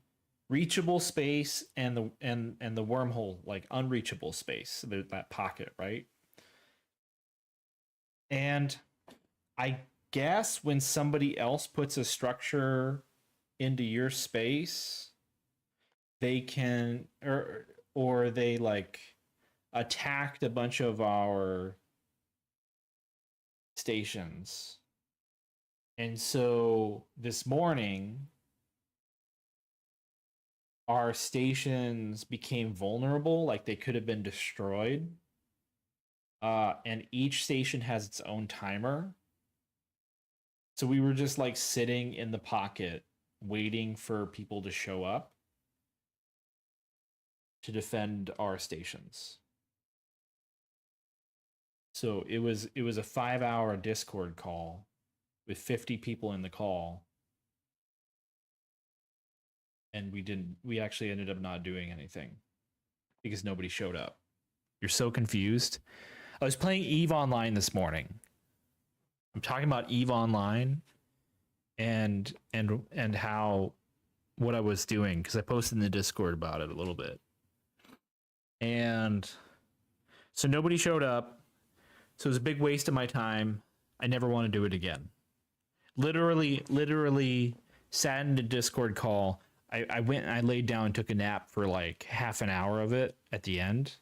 reachable space and the wormhole, like unreachable space, that pocket, right? And I guess when somebody else puts a structure into your space, they can or they like attacked a bunch of our stations. And so this morning our stations became vulnerable, like they could have been destroyed. And each station has its own timer. So we were just like sitting in the pocket waiting for people to show up to defend our stations. So it was a 5-hour Discord call with 50 people in the call. And we actually ended up not doing anything because nobody showed up. You're so confused. I was playing EVE Online this morning. I'm talking about EVE Online and how what I was doing, because I posted in the Discord about it a little bit. And so nobody showed up. So it was a big waste of my time. I never want to do it again. Literally sat in the Discord call. I went and I laid down and took a nap for like half an hour of it at the end.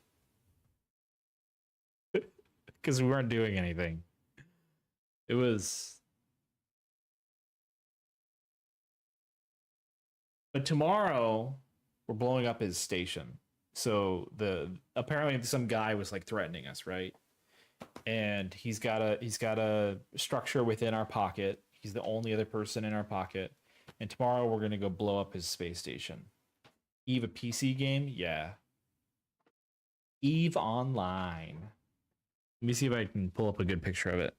Because we weren't doing anything. It was... But tomorrow, we're blowing up his station. So apparently some guy was like threatening us, right? And he's got a structure within our pocket. He's the only other person in our pocket. And tomorrow we're gonna go blow up his space station. EVE, a PC game? Yeah. EVE Online. Let me see if I can pull up a good picture of it.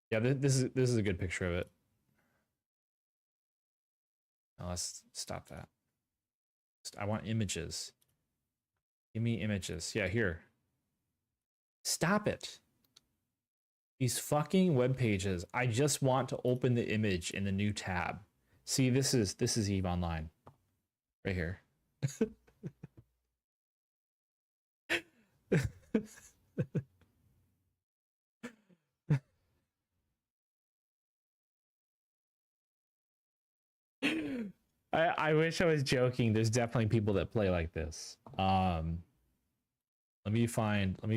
Yeah, this is a good picture of it. Now let's stop that. I want images. Give me images. Yeah, here. Stop it. These fucking web pages. I just want to open the image in the new tab. See, this is EVE Online. Right here. I wish I was joking. There's definitely people that play like this. Let me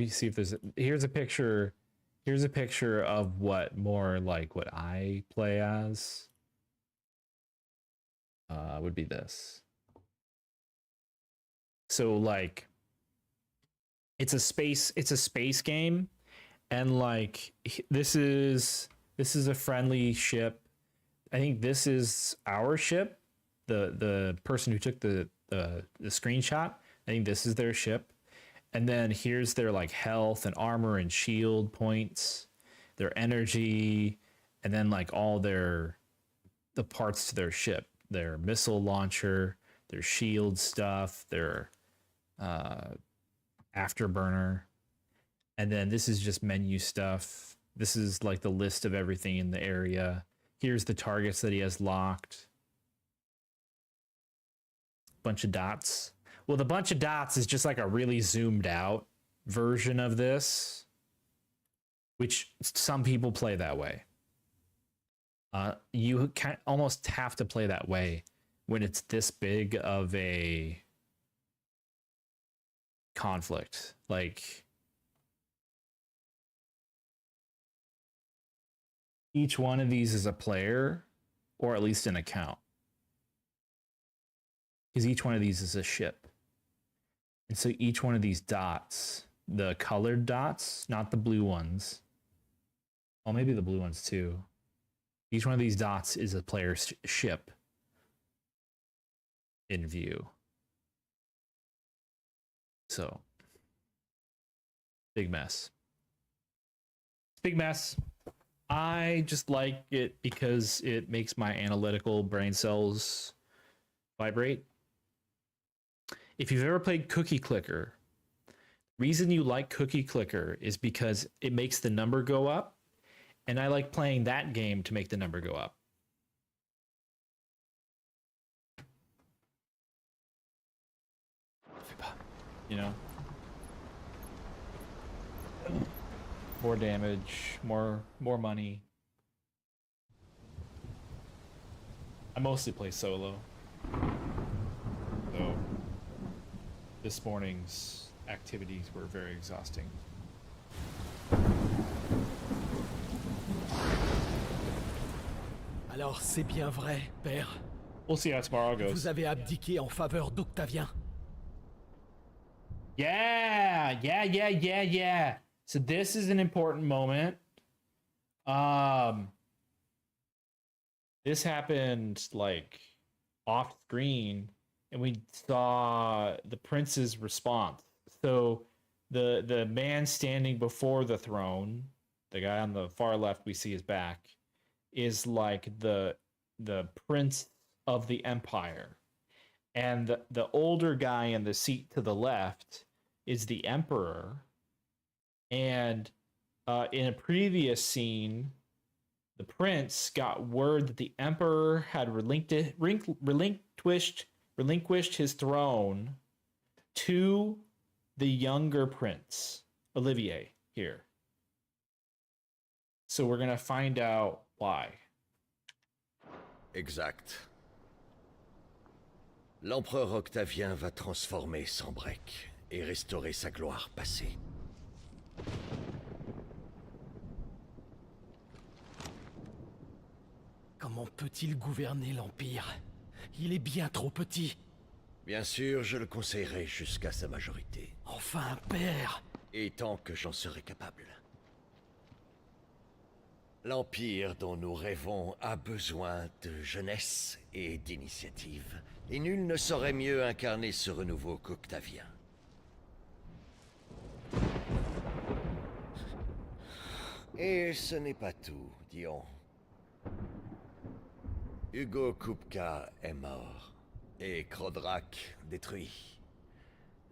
see if there's here's a picture of what more like what I play as. Would be this. So like it's a space game, and like this is a friendly ship. I think this is our ship. The person who took the screenshot, I think this is their ship. And then here's their like health and armor and shield points, their energy, and then like all the parts to their ship, their missile launcher, their shield stuff, their afterburner. And then this is just menu stuff. This is like the list of everything in the area. Here's the targets that he has locked. Bunch of dots. Well, the bunch of dots is just like a really zoomed out version of this, which some people play that way. You can almost have to play that way when it's this big of a conflict. Like each one of these is a player, or at least an account. Because each one of these is a ship. And so each one of these dots, the colored dots, not the blue ones. Well, maybe the blue ones too. Each one of these dots is a player's ship in view. So, big mess. Big mess. I just like it because it makes my analytical brain cells vibrate. If you've ever played Cookie Clicker, reason you like Cookie Clicker is because it makes the number go up, and I like playing that game to make the number go up. You know? More damage, more money. I mostly play solo. So this morning's activities were very exhausting. Alors c'est bien vrai, père. We'll see how tomorrow goes. Vous avez abdiqué en faveur d'Octavien. Yeah. So this is an important moment. This happened like off screen, and we saw the prince's response. So the man standing before the throne, the guy on the far left we see his back, is like the prince of the empire. And the older guy in the seat to the left is the emperor. And in a previous scene, the prince got word that the emperor had relinquished his throne to the younger prince, Olivier, here. So we're going to find out why. Exact. L'empereur Octavien va transformer Sanbrec et restaurer sa gloire passée. Comment peut-il gouverner l'Empire? Il est bien trop petit. Bien sûr, je le conseillerai jusqu'à sa majorité. Enfin, père! Et tant que j'en serai capable. L'Empire dont nous rêvons a besoin de jeunesse et d'initiative. Et nul ne saurait mieux incarner ce renouveau qu'Octavien. Et ce n'est pas tout, Dion. Hugo Kupka est mort, et Krodrak détruit.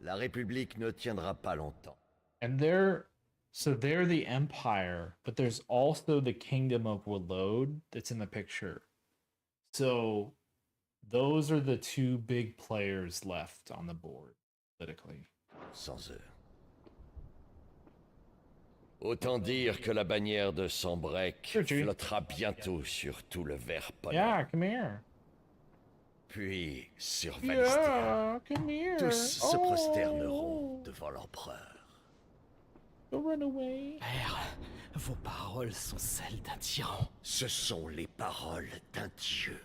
La République ne tiendra pas longtemps. And they're the Empire, but there's also the Kingdom of Walode that's in the picture. So those are the two big players left on the board, politically. Sans eux. Autant dire que la bannière de Sanbrec flottera bientôt sur tout le Vert polaire. Yeah, come here. Puis sur Valistea. Come here. Tous se prosterneront devant l'empereur. Don't run away. Père, vos paroles sont celles d'un tyran. Ce sont les paroles d'un dieu.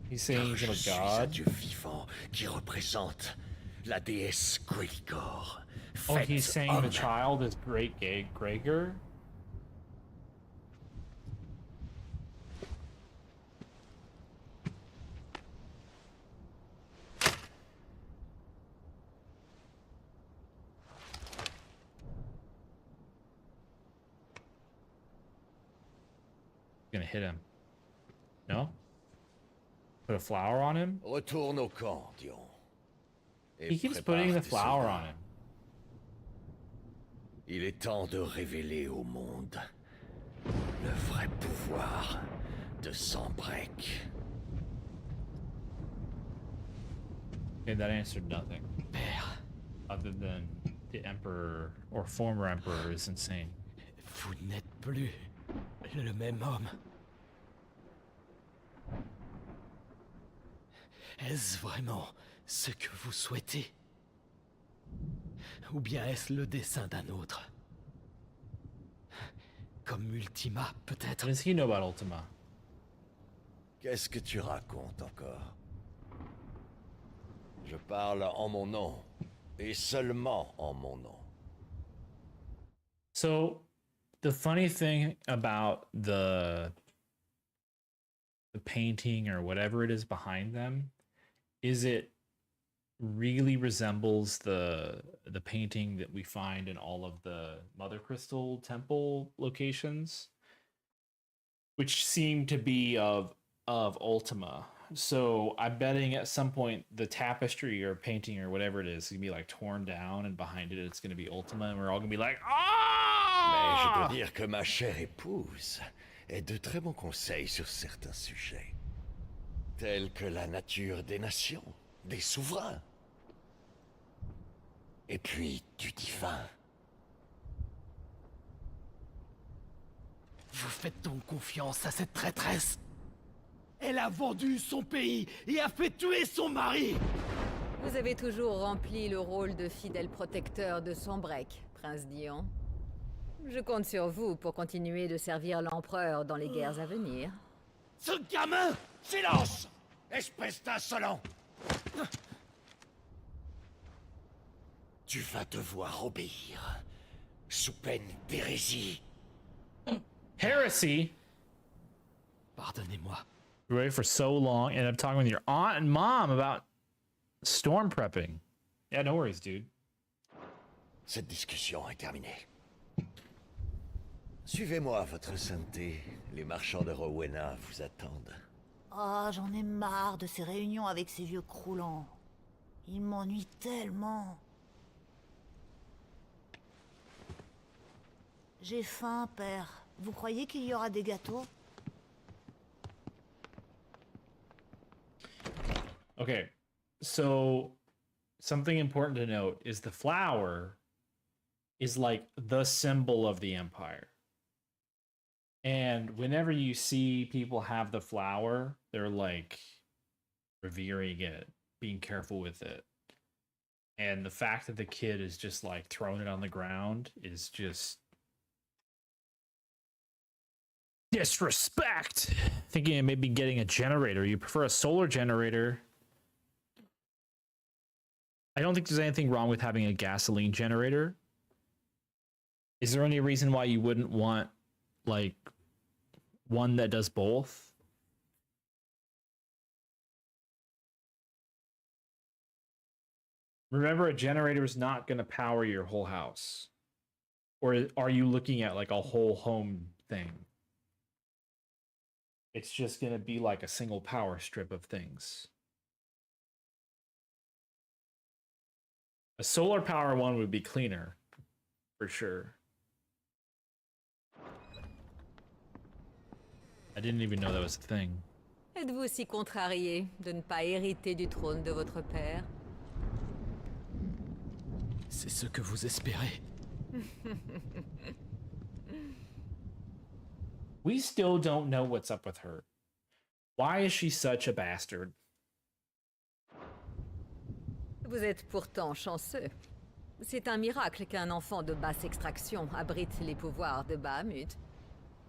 He's saying he's Je a suis god. un dieu vivant qui représente la déesse Veilguard. Oh, he's saying the child is Great Gregor? Gonna hit him. No? Put a flower on him? Retourne au camp, Dion. He keeps putting the flower on him. Il est temps de révéler au monde le vrai pouvoir de Sanbrec. Okay, that answered nothing. Père. Other than the emperor or former emperor is insane. Vous n'êtes plus le même homme. Est-ce vraiment ce que vous souhaitez? Ou bien est-ce le dessein d'un autre? Comme Ultima, peut-être? What does he know about Ultima? Qu'est-ce que tu racontes encore? Je parle en mon nom, et seulement en mon nom. So, the funny thing about the painting or whatever it is behind them is it really resembles the painting that we find in all of the Mother Crystal temple locations, which seem to be of Ultima. So I'm betting at some point the tapestry or painting or whatever it is gonna be like torn down, and behind it it's gonna be Ultima, and we're all gonna be like, Mais je ah! dois dire que ma chère épouse est de très bons conseils sur certains sujets, tels que la nature des nations, des souverains, et puis du divin. Vous faites donc confiance à cette traîtresse? Elle a vendu son pays et a fait tuer son mari! Vous avez toujours rempli le rôle de fidèle protecteur de Sombrec, Prince Dion. Je compte sur vous pour continuer de servir l'empereur dans les guerres à venir. Ce gamin! Silence! Espèce d'insolent! Tu vas devoir obéir, sous peine d'hérésie. Heresy? Pardonnez-moi. You waited for so long, and I'm talking with your aunt and mom about storm prepping. Yeah, no worries, dude. Cette discussion est terminée. Suivez-moi, votre sainteté. Les marchands de Rowena vous attendent. Oh, j'en ai marre de ces réunions avec ces vieux croulants. Ils m'ennuient tellement. J'ai faim, père. Vous croyez qu'il y aura des gâteaux? Okay, so something important to note is the flower is like the symbol of the empire. And whenever you see people have the flower, they're like revering it, being careful with it. And the fact that the kid is just like throwing it on the ground is just disrespect. Thinking of maybe getting a generator. You prefer a solar generator. I don't think there's anything wrong with having a gasoline generator. Is there any reason why you wouldn't want like one that does both? Remember, a generator is not going to power your whole house. Or are you looking at like a whole home thing? It's just going to be like a single power strip of things. A solar power one would be cleaner, for sure. I didn't even know that was a thing. Êtes-vous si contrarié de ne pas hériter du trône de votre père? C'est ce que vous espérez. We still don't know what's up with her. Why is she such a bastard? Vous êtes pourtant chanceux. C'est un miracle qu'un enfant de basse extraction abrite les pouvoirs de Bahamut.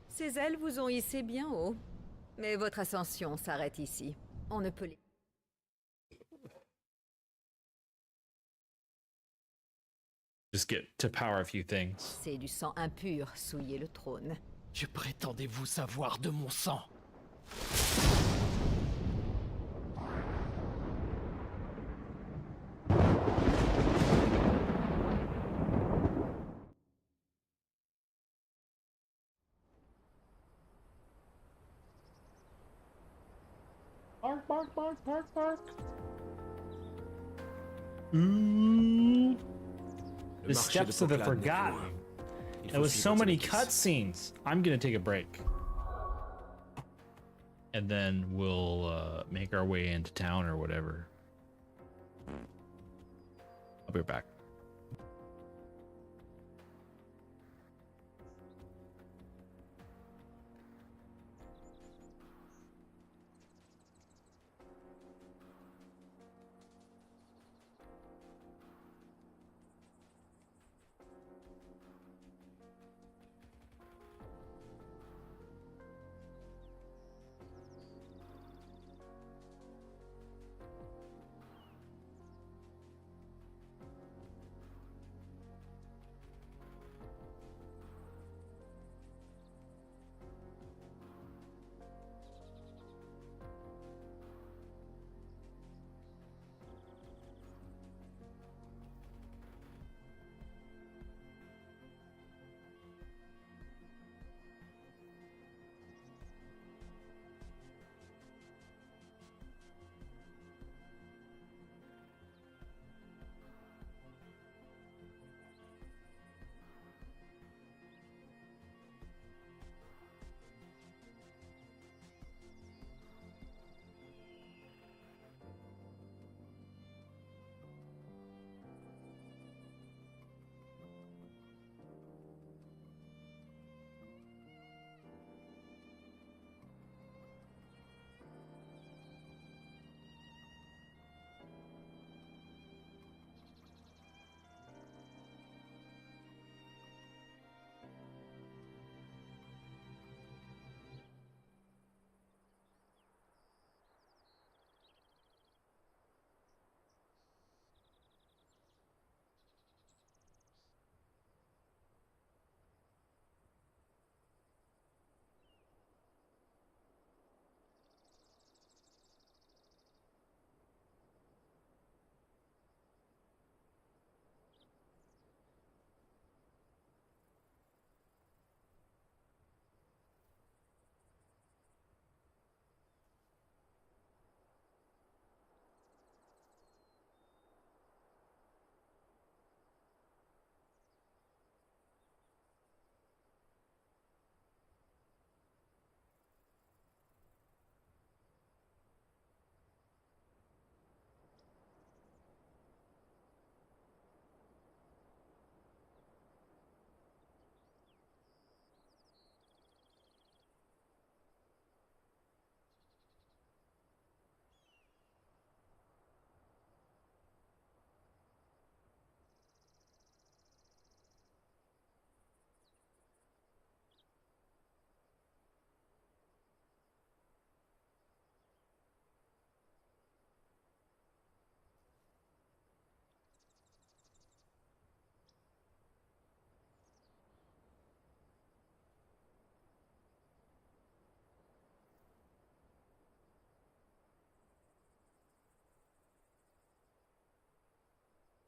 Ces ailes vous ont hissé bien haut. Mais votre ascension s'arrête ici. On ne peut les... Just get to power a few things. C'est du sang impur souiller le trône. Que prétendez-vous savoir de mon sang? Bark, bark, bark, bark, bark. Ooh. The Steps of the Forgotten. There was so many cutscenes. I'm gonna take a break. And then we'll make our way into town or whatever. I'll be right back.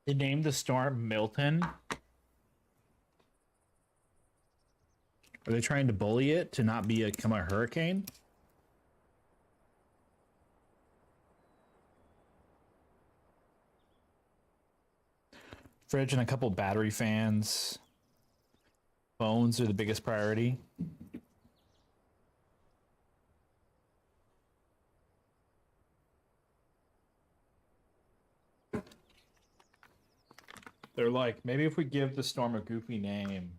They named the storm Milton. Are they trying to bully it to not become a hurricane? Fridge and a couple battery fans. Phones are the biggest priority. They're like, maybe if we give the storm a goofy name,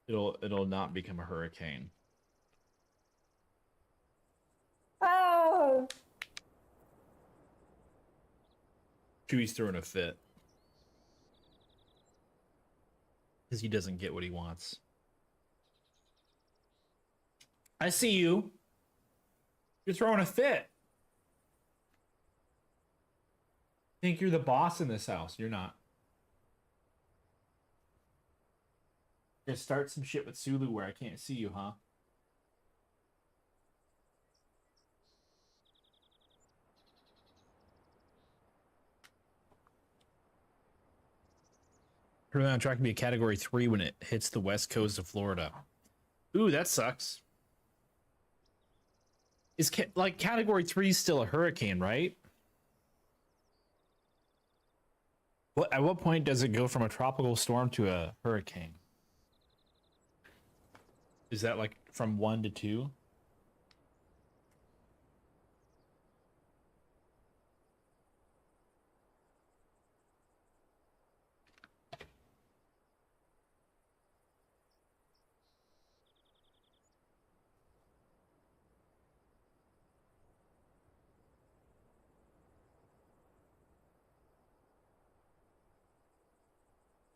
it'll not become a hurricane. Oh. Chewie's throwing a fit. Because he doesn't get what he wants. I see you. You're throwing a fit. Think you're the boss in this house. You're not. Just start some shit with Sulu where I can't see you, huh? Currently on track to be a Category 3 when it hits the west coast of Florida. Ooh, that sucks. Is like Category 3 still a hurricane, right? At what point does it go from a tropical storm to a hurricane? Is that like from 1 to 2?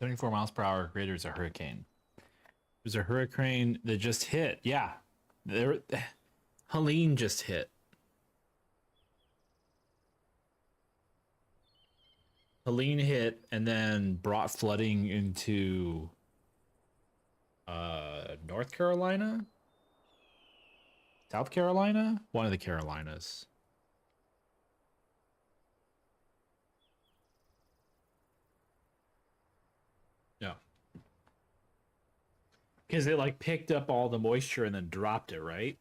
"74 miles per hour greater is a hurricane." There's a hurricane that just hit. Yeah. Helene just hit. Helene hit and then brought flooding into North Carolina? South Carolina? One of the Carolinas. Yeah. Because it like picked up all the moisture and then dropped it, right?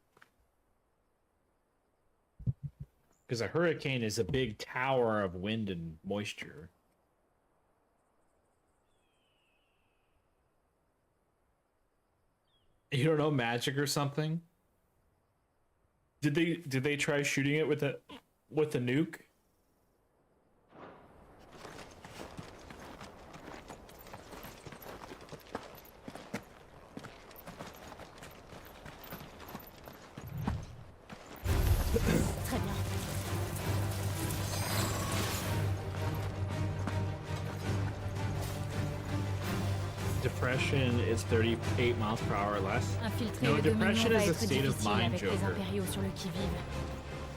Because a hurricane is a big tower of wind and moisture. You don't know, magic or something? Did they try shooting it with a nuke? Très bien. Depression is 38 miles per hour or less. Infiltrer No, le depression Dominion is va a être state of difficile mind, avec les Joker. impériaux sur le qui-vive.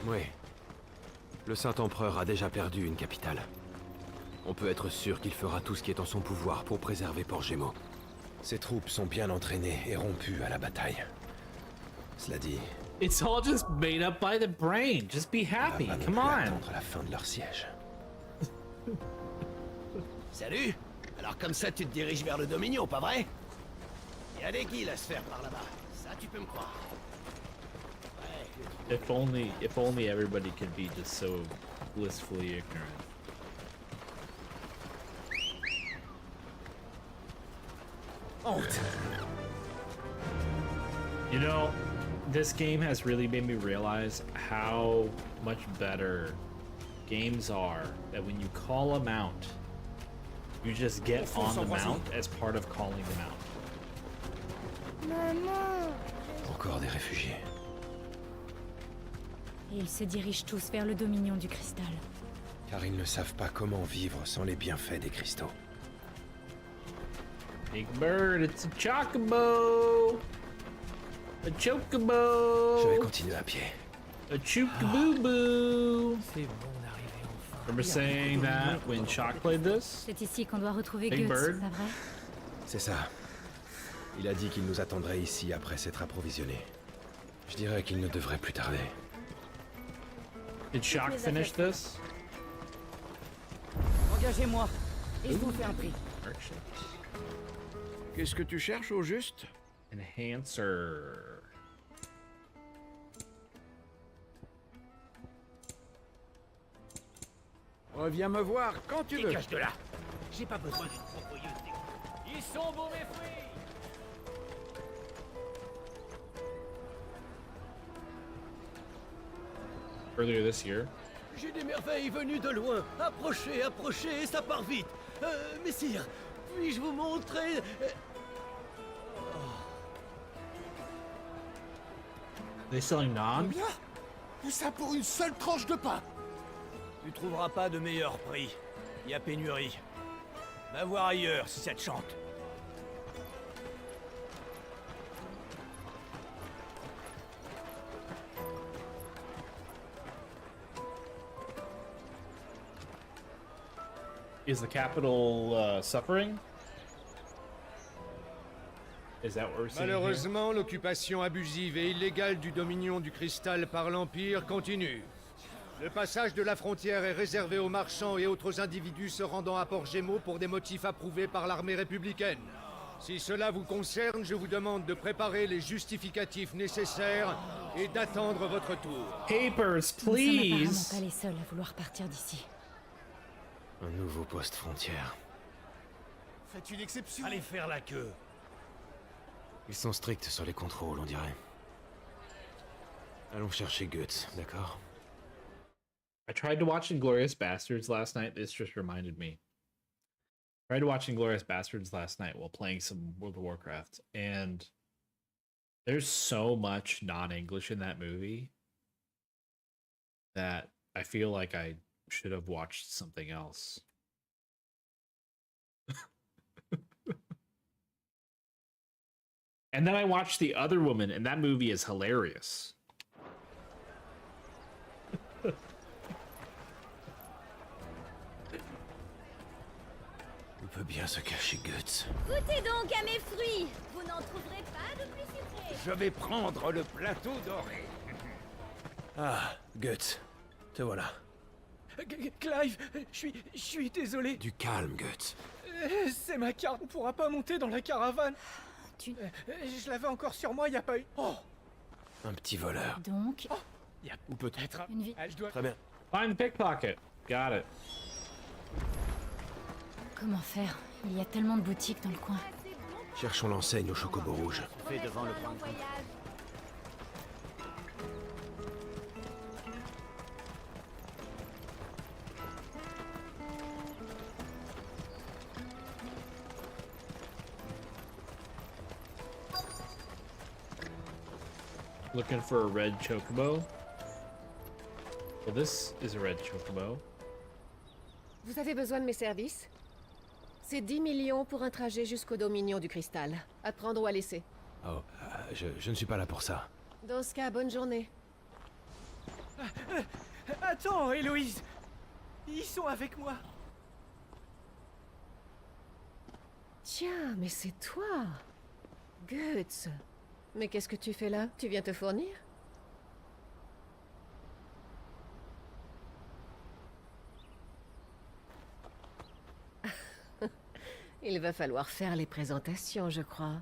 Oui. Le Saint-Empereur a déjà perdu une capitale. On peut être sûr qu'il fera tout ce qui est en son pouvoir pour préserver Port-Gémeaux. Ses troupes sont bien entraînées et rompues à la bataille. Cela dit... It's all just made up by the brain. Just be happy. Come on. Attendre la fin de leur siège. Salut. Alors comme ça, tu te diriges vers le Dominion, pas vrai? Il y a des guildes à se faire par là-bas. Ça, tu peux me croire. Ouais. If only everybody could be just so blissfully ignorant. Honte. You know, this game has really made me realize how much better games are that when you call them out, you just get on the mount as part of calling them out. Maman. Encore des réfugiés. Et ils se dirigent tous vers le Dominion du cristal. Car ils ne savent pas comment vivre sans les bienfaits des cristaux. Big Bird, it's a chocobo! A chocobo! Je vais continuer à pied. A chocobo! Remember saying that when Shock played this? C'est ici qu'on doit retrouver Big Goetz, Bird. pas vrai? C'est ça. Il a dit qu'il nous attendrait ici après s'être approvisionné. Je dirais qu'il ne devrait plus tarder. Did Shock finish this? Engagez-moi. Et je vous fais un prix. Qu'est-ce que tu cherches au juste? Enhancer. Reviens me voir quand tu veux. Dégage de là. J'ai pas besoin d'une propoyeuse. Ils sont beaux mes fruits. Earlier this year. J'ai des merveilles venues de loin. Approchez, approchez, ça part vite. Messire, puis-je vous montrer... They selling naan? Combien? Et ça pour une seule tranche de pain. Tu trouveras pas de meilleur prix. Il y a pénurie. Va voir ailleurs si ça te chante. Is the capital suffering? Is that what we're seeing here? Malheureusement, l'occupation abusive et illégale du Dominion du Cristal par l'Empire continue. Le passage de la frontière est réservé aux marchands et autres individus se rendant à Port-Gémeaux pour des motifs approuvés par l'armée républicaine. Si cela vous concerne, je vous demande de préparer les justificatifs nécessaires et d'attendre votre tour. Papers, Nous sommes please! apparemment pas les seuls à vouloir partir d'ici. Un nouveau poste frontière. Faites une exception. Allez faire la queue. Ils sont stricts sur les contrôles, on dirait. Allons chercher Guts, d'accord? I tried to watch Inglourious Bastards last night. This just reminded me. I tried to watch Inglourious Bastards last night while playing some World of Warcraft, and there's so much non-English in that movie that I feel like I should have watched something else. And then I watched The Other Woman, and that movie is hilarious. On peut bien se cacher Guts. Goûtez donc à mes fruits. Vous n'en trouverez pas de plus sucrés. Je vais prendre le plateau doré. Ah, Guts. Te voilà. Clive, je suis désolé. Du calme, Guts. C'est ma carte, on pourra pas monter dans la caravane. Je l'avais encore sur moi, y a pas eu... Oh, Un petit voleur. Donc, Ou peut-être... une vie. je dois... Très bien. Find the pickpocket. Got it. Comment faire? Il y a tellement de boutiques dans le coin. Cherchons l'enseigne au chocobo rouge. Fais devant le point de contrôle. Looking for a red chocobo. Well, this is a red chocobo. Vous avez besoin de mes services? C'est 10 millions pour un trajet jusqu'au Dominion du Cristal. À prendre ou à laisser. Oh, je ne suis pas là pour ça. Dans ce cas, bonne journée. Attends, Héloïse. Ils sont avec moi. Tiens, mais c'est toi. Guts. Mais qu'est-ce que tu fais là? Tu viens te fournir? Il va falloir faire les présentations, je crois.